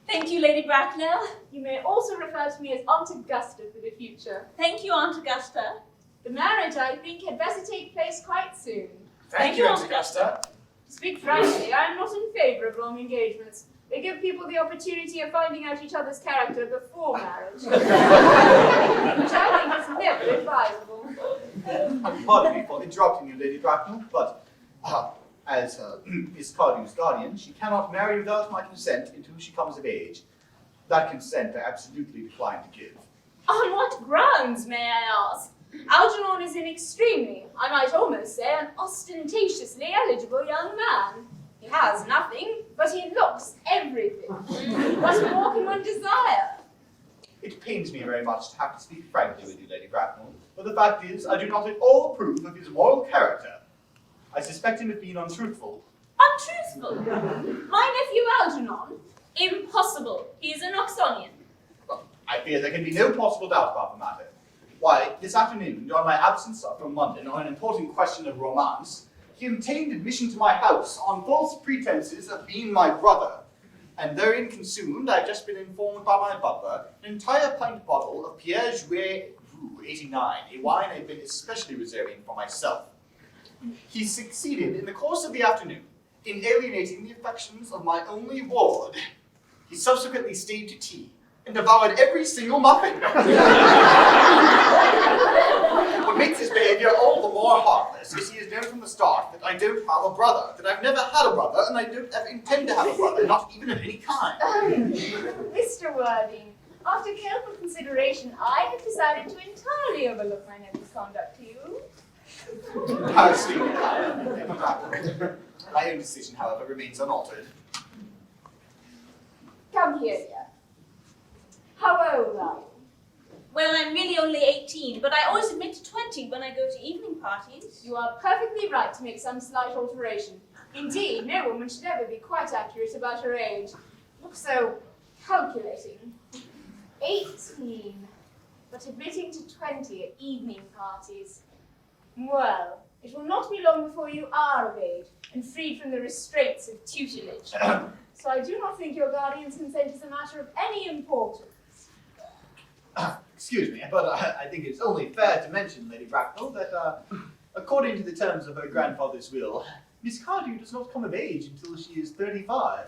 Thank you, Lady Bracknell. You may also refer to me as Aunt Augusta for the future. Thank you, Aunt Augusta. The marriage, I think, had better take place quite soon. Thank you, Aunt Augusta. To speak frankly, I am not in favour of long engagements. They give people the opportunity of finding out each other's character before marriage, which I think is never advisable. Pardon me for interrupting you, Lady Bracknell, but as Miss Cardew's guardian, she cannot marry without my consent until she comes of age. That consent I absolutely decline to give. On what grounds, may I ask? Algernon is an extremely, I might almost say, an ostentatiously eligible young man. He has nothing, but he looks everything. What more can one desire? It pains me very much to have to speak frankly with you, Lady Bracknell, but the fact is, I do not at all approve of his moral character. I suspect him of being untruthful. Untruthful? My nephew Algernon? Impossible. He is an Oxonian. Well, I fear there can be no possible doubt about the matter. Why, this afternoon, during my absence from London on an important question of romance, he obtained admission to my house on false pretenses of being my brother, and therein consumed, I have just been informed by my butler, an entire pint bottle of Pierre Jouet Roux 89, a wine I have been especially reserving for myself. He succeeded in the course of the afternoon in alienating the affections of my only ward. He subsequently stayed to tea and devoured every single muffin. What makes his behavior all the more heartless is he has known from the start that I don't have a brother, that I've never had a brother, and I don't ever intend to have a brother, not even of any kind. Mr. Worthing, after careful consideration, I have decided to entirely overlook my nephew's conduct to you. How sweet. My own decision, however, remains unaltered. Come here, dear. How old are you? Well, I'm really only 18, but I always admit to 20 when I go to evening parties. You are perfectly right to make some slight alteration. Indeed, no woman should ever be quite accurate about her age. Look so calculating. 18, but admitting to 20 at evening parties. Well, it will not be long before you are of age and freed from the restraints of tutelage. So I do not think your guardian's consent is a matter of any importance. Excuse me, but I think it's only fair to mention, Lady Bracknell, that according to the terms of her grandfather's will, Miss Cardew does not come of age until she is 35.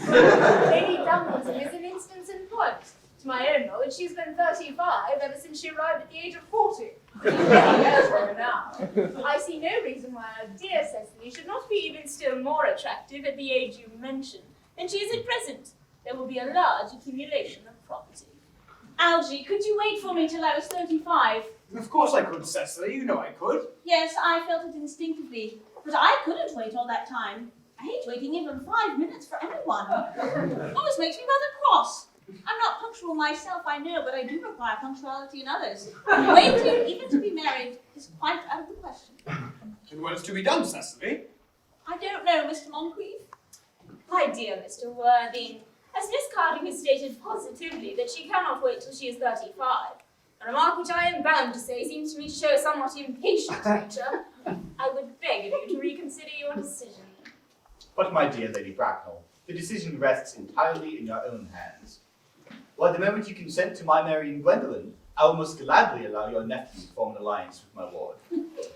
Lady Dumbledon is an instance in point. To my own knowledge, she's been 35 ever since she arrived at the age of 40. She's many years ago now. I see no reason why our dear Cecily should not be even still more attractive at the age you mentioned than she is at present. There will be a large accumulation of property. Algie, could you wait for me till I was 35? Of course I could, Cecily. You know I could. Yes, I felt it instinctively, but I couldn't wait all that time. I hate waiting even 5 minutes for anyone. It always makes me rather cross. I'm not punctual myself, I know, but I do require punctuality in others. Waiting, even to be married, is quite out of the question. And what is to be done, Cecily? I don't know, Mr. Moncrief. My dear Mr. Worthing, as Miss Carding has stated positively that she cannot wait till she is 35, a remark which I am bound to say seems to me to show a somewhat impatient nature, I would beg of you to reconsider your decision. But my dear Lady Bracknell, the decision rests entirely in your own hands. Why, the moment you consent to my marrying Gwendolen, I will most gladly allow your nephew to form an alliance with my ward.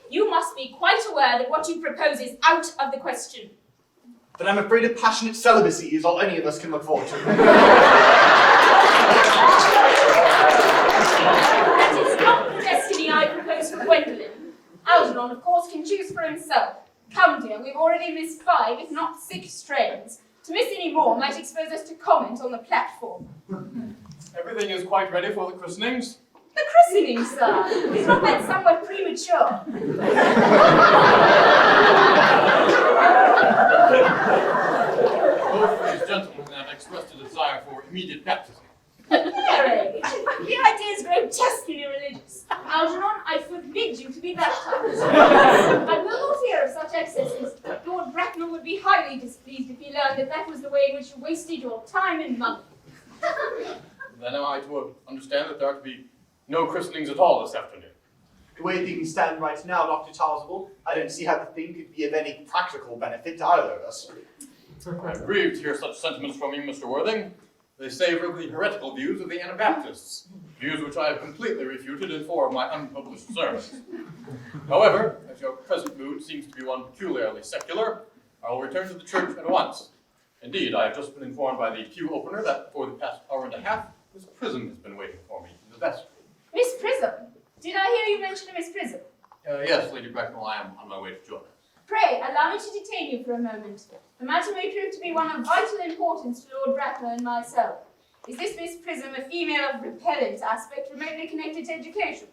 You must be quite aware that what you propose is out of the question. But I'm afraid a passionate celibacy is all any of us can look forward to. That is not the destiny I propose for Gwendolen. Algernon, of course, can choose for himself. Come, dear, we've already missed 5, if not 6 trains. To miss any more might expose us to comment on the platform. Everything is quite ready for the christenings. The christening, sir, is not that somewhat premature. Both these gentlemen have expressed a desire for immediate baptism. Mary, the idea is grotesquely religious. Algernon, I forbid you to be baptized. I will not hear of such excesses. Lord Bracknell would be highly displeased if he learned that that was the way in which you wasted your time and money. Then am I to understand that there are to be no christenings at all this afternoon? The way things stand right now, Dr. Charlesable, I don't see how the thing could be of any practical benefit to either of us. I'm grieved to hear such sentiments from you, Mr. Worthing. They savor of the heretical views of the Anabaptists, views which I have completely refuted in 4 of my unpublished sermons. However, as your present mood seems to be one peculiarly secular, I will return to the church at once. Indeed, I have just been informed by the pew opener that for the past hour and a half, Miss Prism has been waiting for me in the vestry. Miss Prism? Did I hear you mention a Miss Prism? Yes, Lady Bracknell, I am on my way to join her. Pray, allow me to detain you for a moment. The matter may prove to be one of vital importance to Lord Bracknell and myself. Is this Miss Prism a female of repellent aspect remotely connected to education?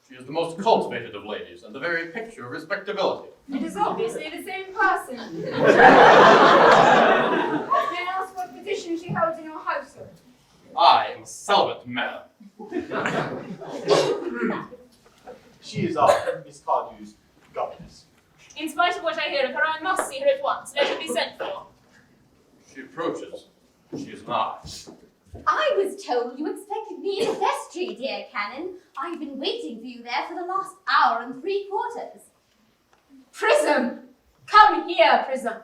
She is the most cultivated of ladies, and the very picture of respectability. It is obviously the same person. May I ask what position she holds in your household? I am a celibate man. She is our Miss Cardew's governess. In spite of what I hear of her, I must see her at once. Let her be sent for. She approaches. She is not. I was told you expected me in the vestry, dear Canon. I've been waiting for you there for the last hour and 3/4. Prism! Come here, Prism.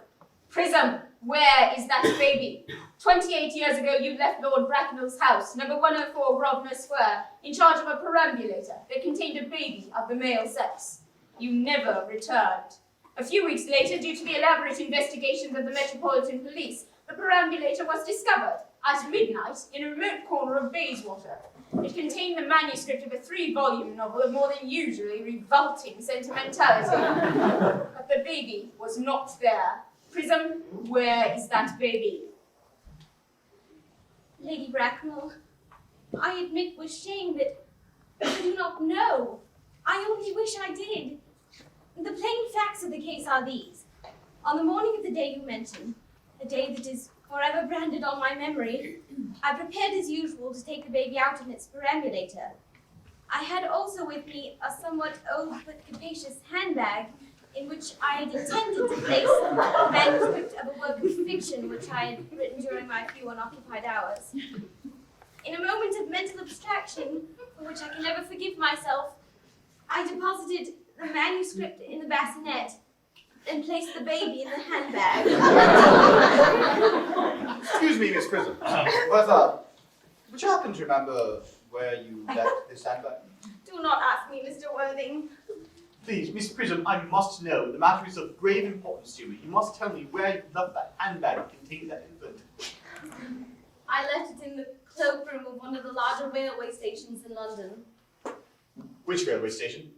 Prism, where is that baby? 28 years ago, you left Lord Bracknell's house, number 104 Grosvenor Square, in charge of a perambulator that contained a baby of the male sex. You never returned. A few weeks later, due to the elaborate investigations of the Metropolitan Police, the perambulator was discovered at midnight in a remote corner of Bayswater. It contained the manuscript of a 3-volume novel of more than usually revolting sentimentality. But the baby was not there. Prism, where is that baby? Lady Bracknell, I admit with shame that I do not know. I only wish I did. The plain facts of the case are these. On the morning of the day you mention, a day that is forever branded on my memory, I prepared as usual to take the baby out in its perambulator. I had also with me a somewhat old but capacious handbag in which I had intended to place the manuscript of a work of fiction which I had written during my few unoccupied hours. In a moment of mental abstraction, for which I can never forgive myself, I deposited the manuscript in the bassinet and placed the baby in the handbag. Excuse me, Miss Prism. Would you happen to remember where you left this handbag? Do not ask me, Mr. Worthing. Please, Miss Prism, I must know. The matter is of grave importance to me. You must tell me where you left that handbag containing that infant. cloakroom of one of the larger railway stations in London. Which railway station?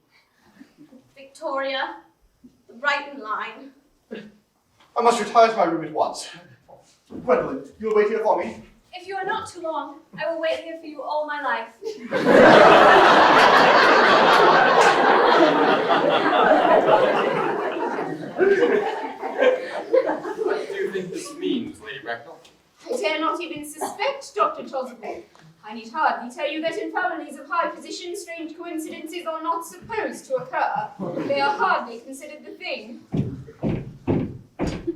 Victoria, the Brighton line. I must retire to my room at once. Gwendolyn, you'll wait here for me? If you are not too long, I will wait here for you all my life. What do you think this means, Lady Bracknell? I dare not even suspect, Dr. Chasuble. I need hardly tell you that in families of high position, strange coincidences are not supposed to occur. They are hardly considered the thing.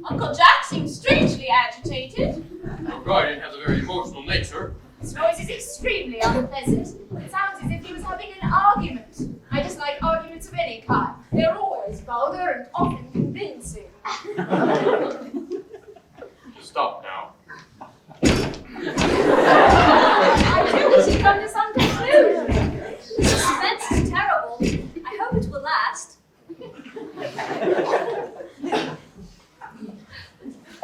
Uncle Jack seems strangely agitated. Your guardian has a very emotional nature. His noise is extremely unpleasant. It sounds as if he was having an argument. I dislike arguments of any kind. They're always vulgar and often convincing. Stop now. I do wish he'd come to some conclusion. The suspense is terrible. I hope it will last.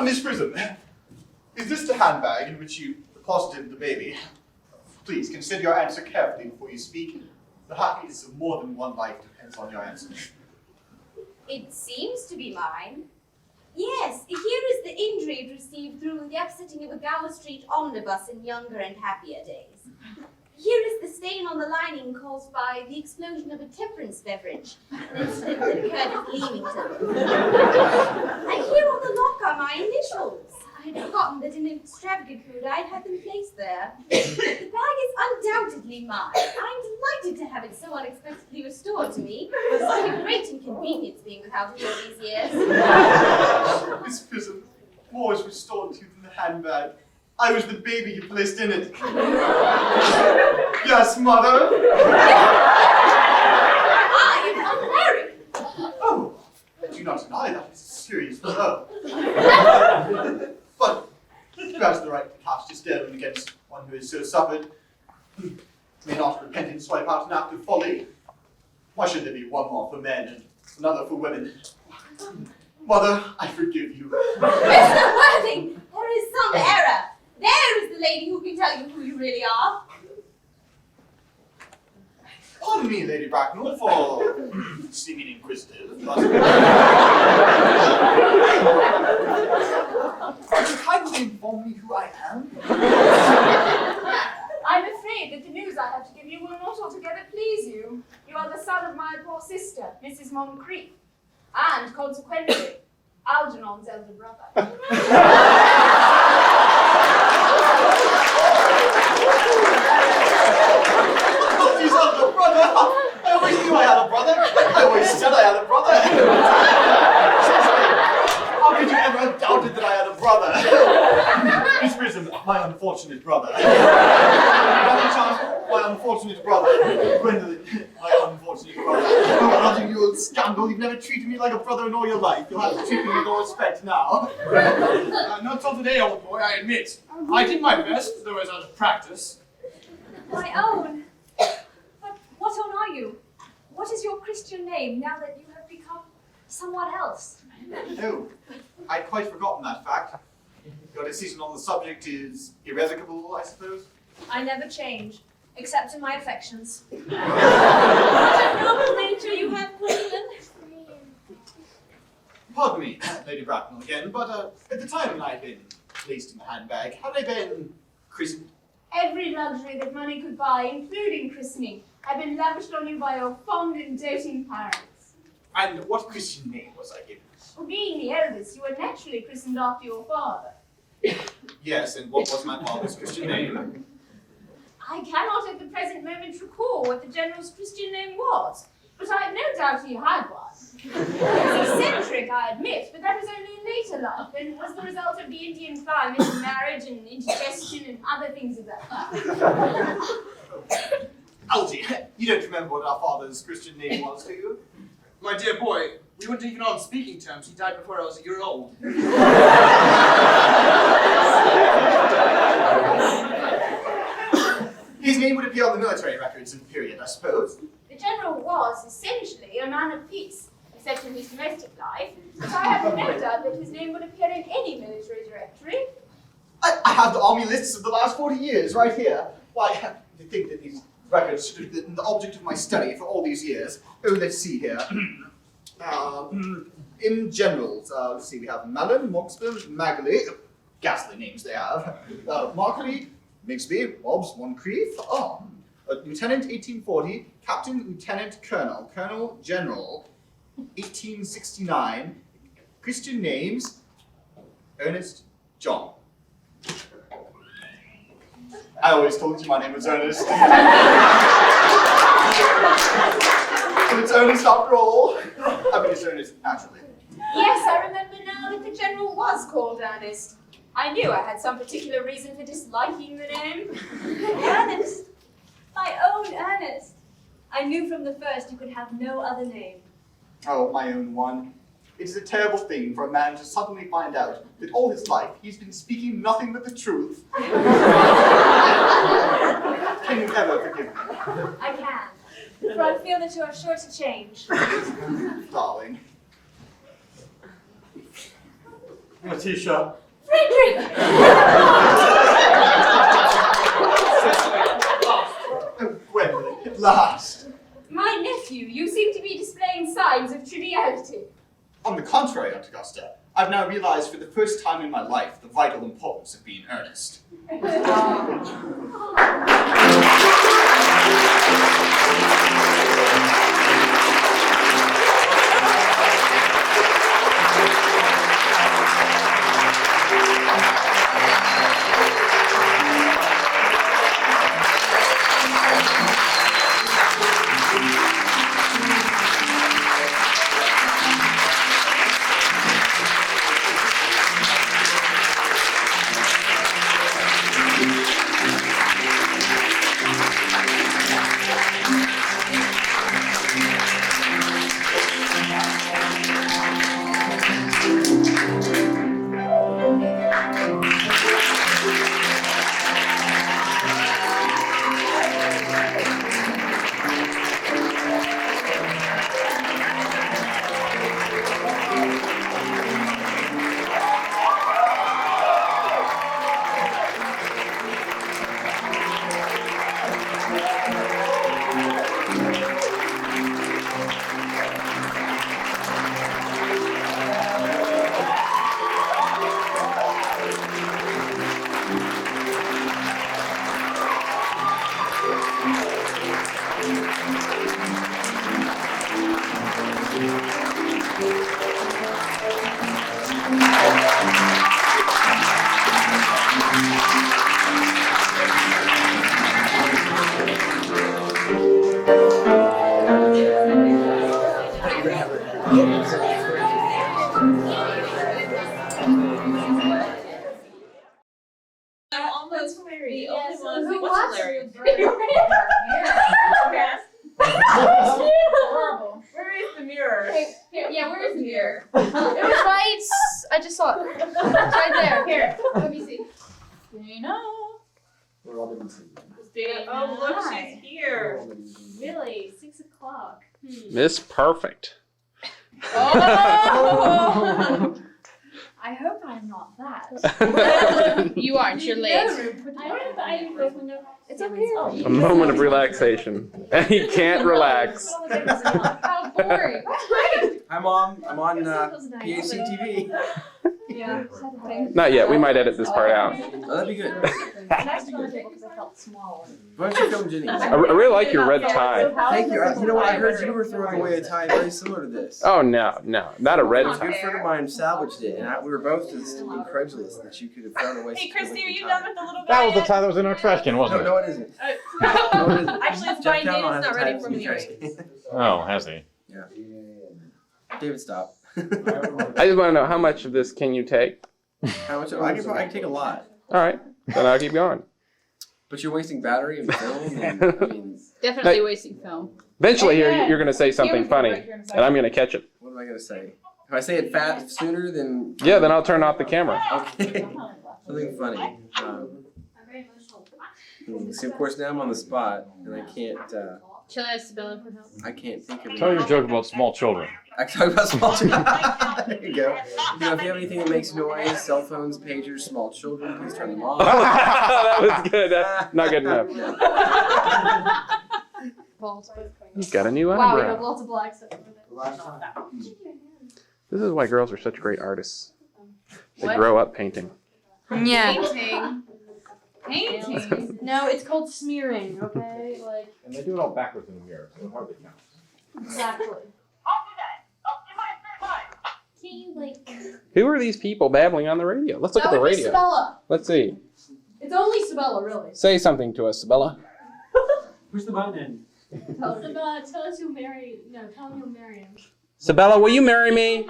Miss Prism, is this the handbag in which you deposited the baby? Please consider your answer carefully before you speak. The happiness of more than one life depends on your answer. It seems to be mine. Yes, here is the injury it received through the upsetting of a Gower Street omnibus in younger and happier days. Here is the stain on the lining caused by the explosion of a temperance beverage, an incident that occurred at Leamington. And here on the lock are my initials. I had forgotten that in an extravagant mood I had had them placed there. The bag is undoubtedly mine. I'm delighted to have it so unexpectedly restored to me. It's been a great inconvenience being without it all these years. Miss Prism, more was restored to you than the handbag. I was the baby you placed in it. Yes, mother. I am unmarried. Oh, I do not deny that is a serious blow. But you have the right to cast your stone against one who has so suffered. May not repentance wipe out an act of folly? Why should there be one more for men and another for women? Mother, I forgive you. Mr. Worthing, there is some error. There is the lady who can tell you who you really are. Pardon me, Lady Bracknell, for seeming inquisitive, but... Would you kindly inform me who I am? I'm afraid that the news I have to give you will not altogether please you. You are the son of my poor sister, Mrs. Moncrief, and consequently, Algernon's elder brother. He's elder brother! I always knew I had a brother! I always said I had a brother! How could you ever have doubted that I had a brother? Miss Prism, my unfortunate brother. Dr. Chance, my unfortunate brother. Gwendolyn, my unfortunate brother. Oh, Roger, you old scandal, you've never treated me like a brother in all your life. You'll have to treat me with all respect now. Not till today, old boy, I admit. I did my best, though it was out of practice. My own. But what own are you? What is your Christian name now that you have become someone else? Oh, I'd quite forgotten that fact. Your decision on the subject is irrevocable, I suppose? I never change, except in my affections. What a noble nature you have, Gwendolyn. Pardon me, Lady Bracknell again, but at the time when I had been placed in the handbag, had I been christened? Every luxury that money could buy, including christening, had been lavished on you by your fond and doting parents. And what Christian name was I given? For being the eldest, you were naturally christened after your father. Yes, and what was my father's Christian name? I cannot at the present moment recall what the General's Christian name was, but I have no doubt he had one. It was eccentric, I admit, but that was only in later life, and was the result of the Indian climate and marriage and indigestion and other things of that kind. Algie, you don't remember what our father's Christian name was, do you? My dear boy, we weren't even on speaking terms. He died before I was a year old. His name would appear on the military records of the period, I suppose. The General was essentially a man of peace, except in his domestic life, but I have no doubt that his name would appear in any military directory. I have the army lists of the last 40 years right here. Why, to think that these records should have been the object of my study for all these years. Oh, let's see here. In generals, let's see, we have Malin, Moxburn, Magley, ghastly names they have. Markley, Migsby, Mobbs, Moncrief, Lieutenant 1840, Captain, Lieutenant, Colonel, Colonel, General, 1869, Christian names, Ernest, John. I always told you my name was Ernest. But it's Ernest after all. I mean, it's Ernest naturally. Yes, I remember now that the general was called Ernest. I knew I had some particular reason for disliking the name. Ernest! My own Ernest! I knew from the first you could have no other name. Oh, my own one. It is a terrible thing for a man to suddenly find out that all his life he's been speaking nothing but the truth. Can you ever forgive me? I can. For I feel that you are sure to change. Darling. Letitia. Frederick! Oh, Gwendolyn, at last. My nephew, you seem to be displaying signs of triviality. On the contrary, Aunt Augusta, I've now realized for the first time in my life the vital importance of being earnest. That's hilarious. Yes. The only Who one. What's hilarious? Horrible. Where is the mirror? Yeah, where is the mirror? It was right. I just saw it. It's right there. Here, let me see. Dana. Oh, look, she's here. Really? 6 o'clock. Miss Perfect. Oh! I hope I'm not that. You aren't. You're late. I don't know. I didn't close my door. It's okay. A moment of relaxation. And he can't relax. How boring. Hi, Mom. I'm on PAC-TV. Yeah. Not yet. We might edit this part out. Oh, that'd be good. Next on the table because I felt small. Why don't you film Ginny? I really like your red tie. Thank you. You know what? I heard you were throwing away a tie very similar to this. Oh, no. Not a red A good tie. friend of mine salvaged it, and we were both just incredulous that you could have thrown away. Hey, such a Christy, are good you tie. done with the little guy? That was the yet? tie that was in our trash can, wasn't it? No, it isn't. No, it isn't. Actually, it's Jeff Brian Cavanaugh David's has not a ready tie for from me. the trash can. Oh, has he? Yeah. David, stop. I just want to know, how much of this can you take? How much? I can take a lot. All right. Then I'll keep going. But you're wasting battery and film. And, I mean, Definitely wasting film. Eventually here, you're going to say something funny, and I'm going to catch it. what am I gonna say? If I say it sooner, then Yeah, then I'll turn off the camera. okay. Something funny. See, of course, now I'm on the spot, and I can't Shall I ask Sabella for help? I can't think of it. Tell your joke about small children. I can talk about small children. There you go. You know, if you have anything that makes noise, cell phones, pagers, small children, please turn them off. That was good. Not good enough. He's got a new Wow, we eyebrow. have lots of black stuff over there. This is why girls are such great artists. They What? grow up painting. Yeah. Painting? No, it's called smearing, okay? Like, And they do it all backwards in the mirror, so it hardly counts. exactly. Can't you, like... Who are these people babbling on the radio? Let's look That at the would be radio. Sabella. Let's see. It's only Sabella, really. Say something to us, Sabella. Push the button in. Tell us you'll marry... No, tell him you'll marry him. Sabella, will you marry me?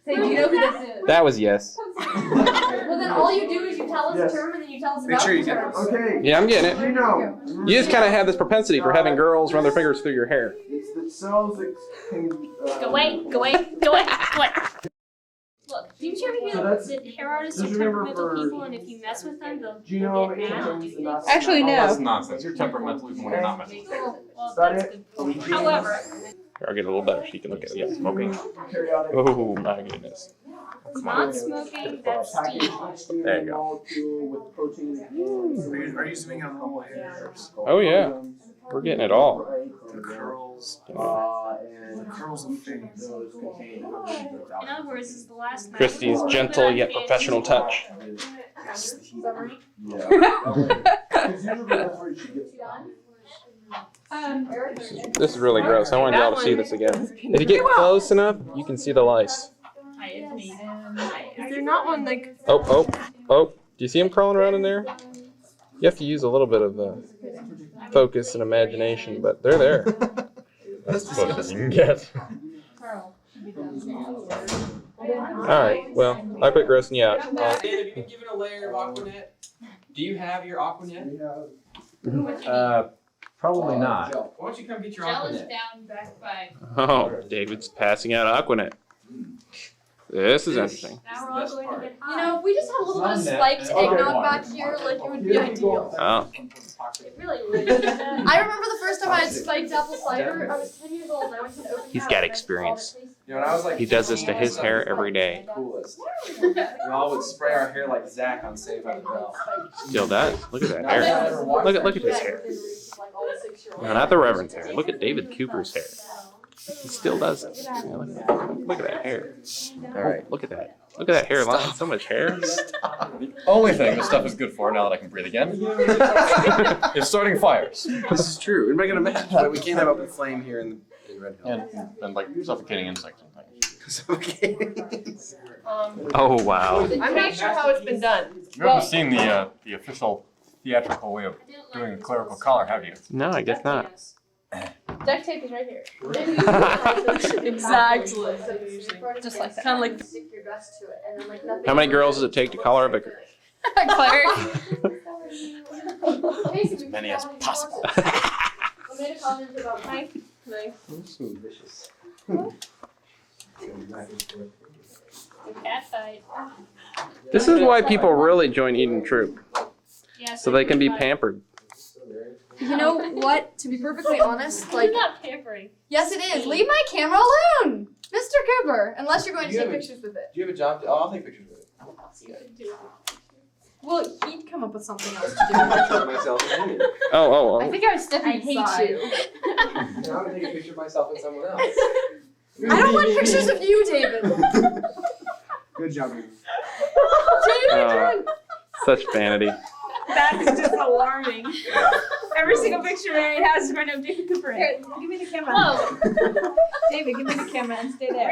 Say, do you know who this is? That was yes. Well, then all you do is you tell us the term and then you tell us Make about sure you the get term. Okay. Yeah, I'm getting it. You know, You just kind of have this propensity for having girls run their fingers through your hair. it's the cells that can. Go away, go away, go away, go away. Look, didn't you ever hear that hair artists are just remember temperamental for- people, and if you mess with them, they'll Do you know get mad and do things? Actually, no. That's nonsense. You're temperamental even when you're not mental. Well, that that's good. However, I'll get a little better so you can look at it. Yeah, smoking. Periodic. Oh my goodness. not smoking, that's steam. There you go. Are you zooming on normal hair? Oh yeah, we're getting it all. The curls. And the curls and things. In other words, this is the last night. Christy's gentle yet professional touch. This is really gross. I wanted y'all to see this again. If you get close enough, you can see the lice. Is there not one like... Oh. Do you see them crawling around in there? You have to use a little bit of focus and imagination, but they're there. That's as close as you can get. Alright, well, I quit grossing you out. Dan, have you been given a layer of Aquanet? Do you have your Aquanet? Probably not. Why don't you come get your Gel is Aquanet? down back by. Oh, David's passing out Aquanet. This is interesting. Now we're all going to get You high. know, if we just had a little bit of spiked eggnog back here, like, it would be ideal. Oh, It really would. I remember the first time I had spiked apple cider, I was 10 years old and I went to an open he's house got and I experience. saw it. You know, when I was like He does this to his hair every day. Coolest. We all would spray our hair like Zach on Saved by the Bell. Still does. Look at that hair. Look at his hair. No, not the Reverend's hair. Look at David Cooper's hair. He still does it. Yeah, look at that hair. All right. Look at that. Look at that hairline. So much hair. The only thing this stuff is good for, now that I can breathe again, is starting fires. This is true. We're making a message, but we can't have open flame here in Red Hill. And like suffocating insects and things. Okay. Oh, wow. I'm not sure how it's been done. You haven't seen the official theatrical way of doing a clerical collar, have you? No, I guess not. Duct tape is right here. Exactly. Just like that. Kind of like Stick your dress to it and then like nothing. How many girls does it take to collar a vicar? Cleric. As many as possible. I made a comment about my cat fight. This is why people really join Eden Troupe, Yeah, so they can be pampered. You know what? To be perfectly honest, like, It's not pampering. yes, it is. Leave my camera alone, Mr. Cooper. Unless you're going to You take have a- pictures with it. Do you have a job? Oh, I'll take pictures with it. Well, he'd come up with something else to I'm not showing myself in the image. Oh. do. I think I was stepping I hate aside. you. Now I'm gonna take a picture of myself and someone else. I don't want pictures of you, David. Good job. David, Such vanity. That's just alarming. Every single picture Mary has is going to have David Cooper in it. Here, give me the camera. Whoa. David, give me the camera and stay there.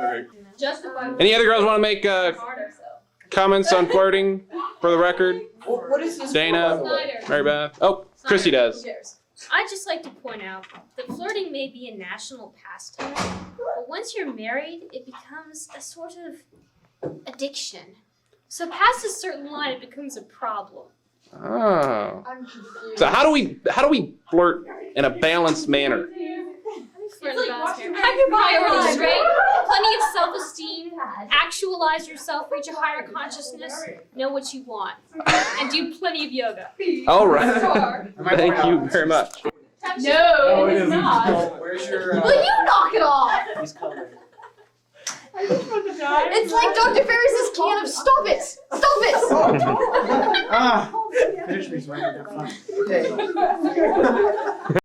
Great. Justify. Any other girls want to make comments on flirting for the record? What is this? Dana, Mary Beth. Oh, Christy Who does. cares? I'd just like to point out that flirting may be a national pastime, but once you're married, it becomes a sort of addiction. So past a certain line, it becomes a problem. Oh. I'm confused. So how do we flirt in a balanced manner? Flirt about here. Have your Priority priority straight, plenty of self-esteem, actualize yourself, reach a higher consciousness, know what you want, and do plenty of yoga. All right. Thank you very much. No, it is not. Where's your? Will you knock it off? He's coming. It's like Dr. Ferris's can of stop it! Stop it! Finish me so I can get fun. Okay.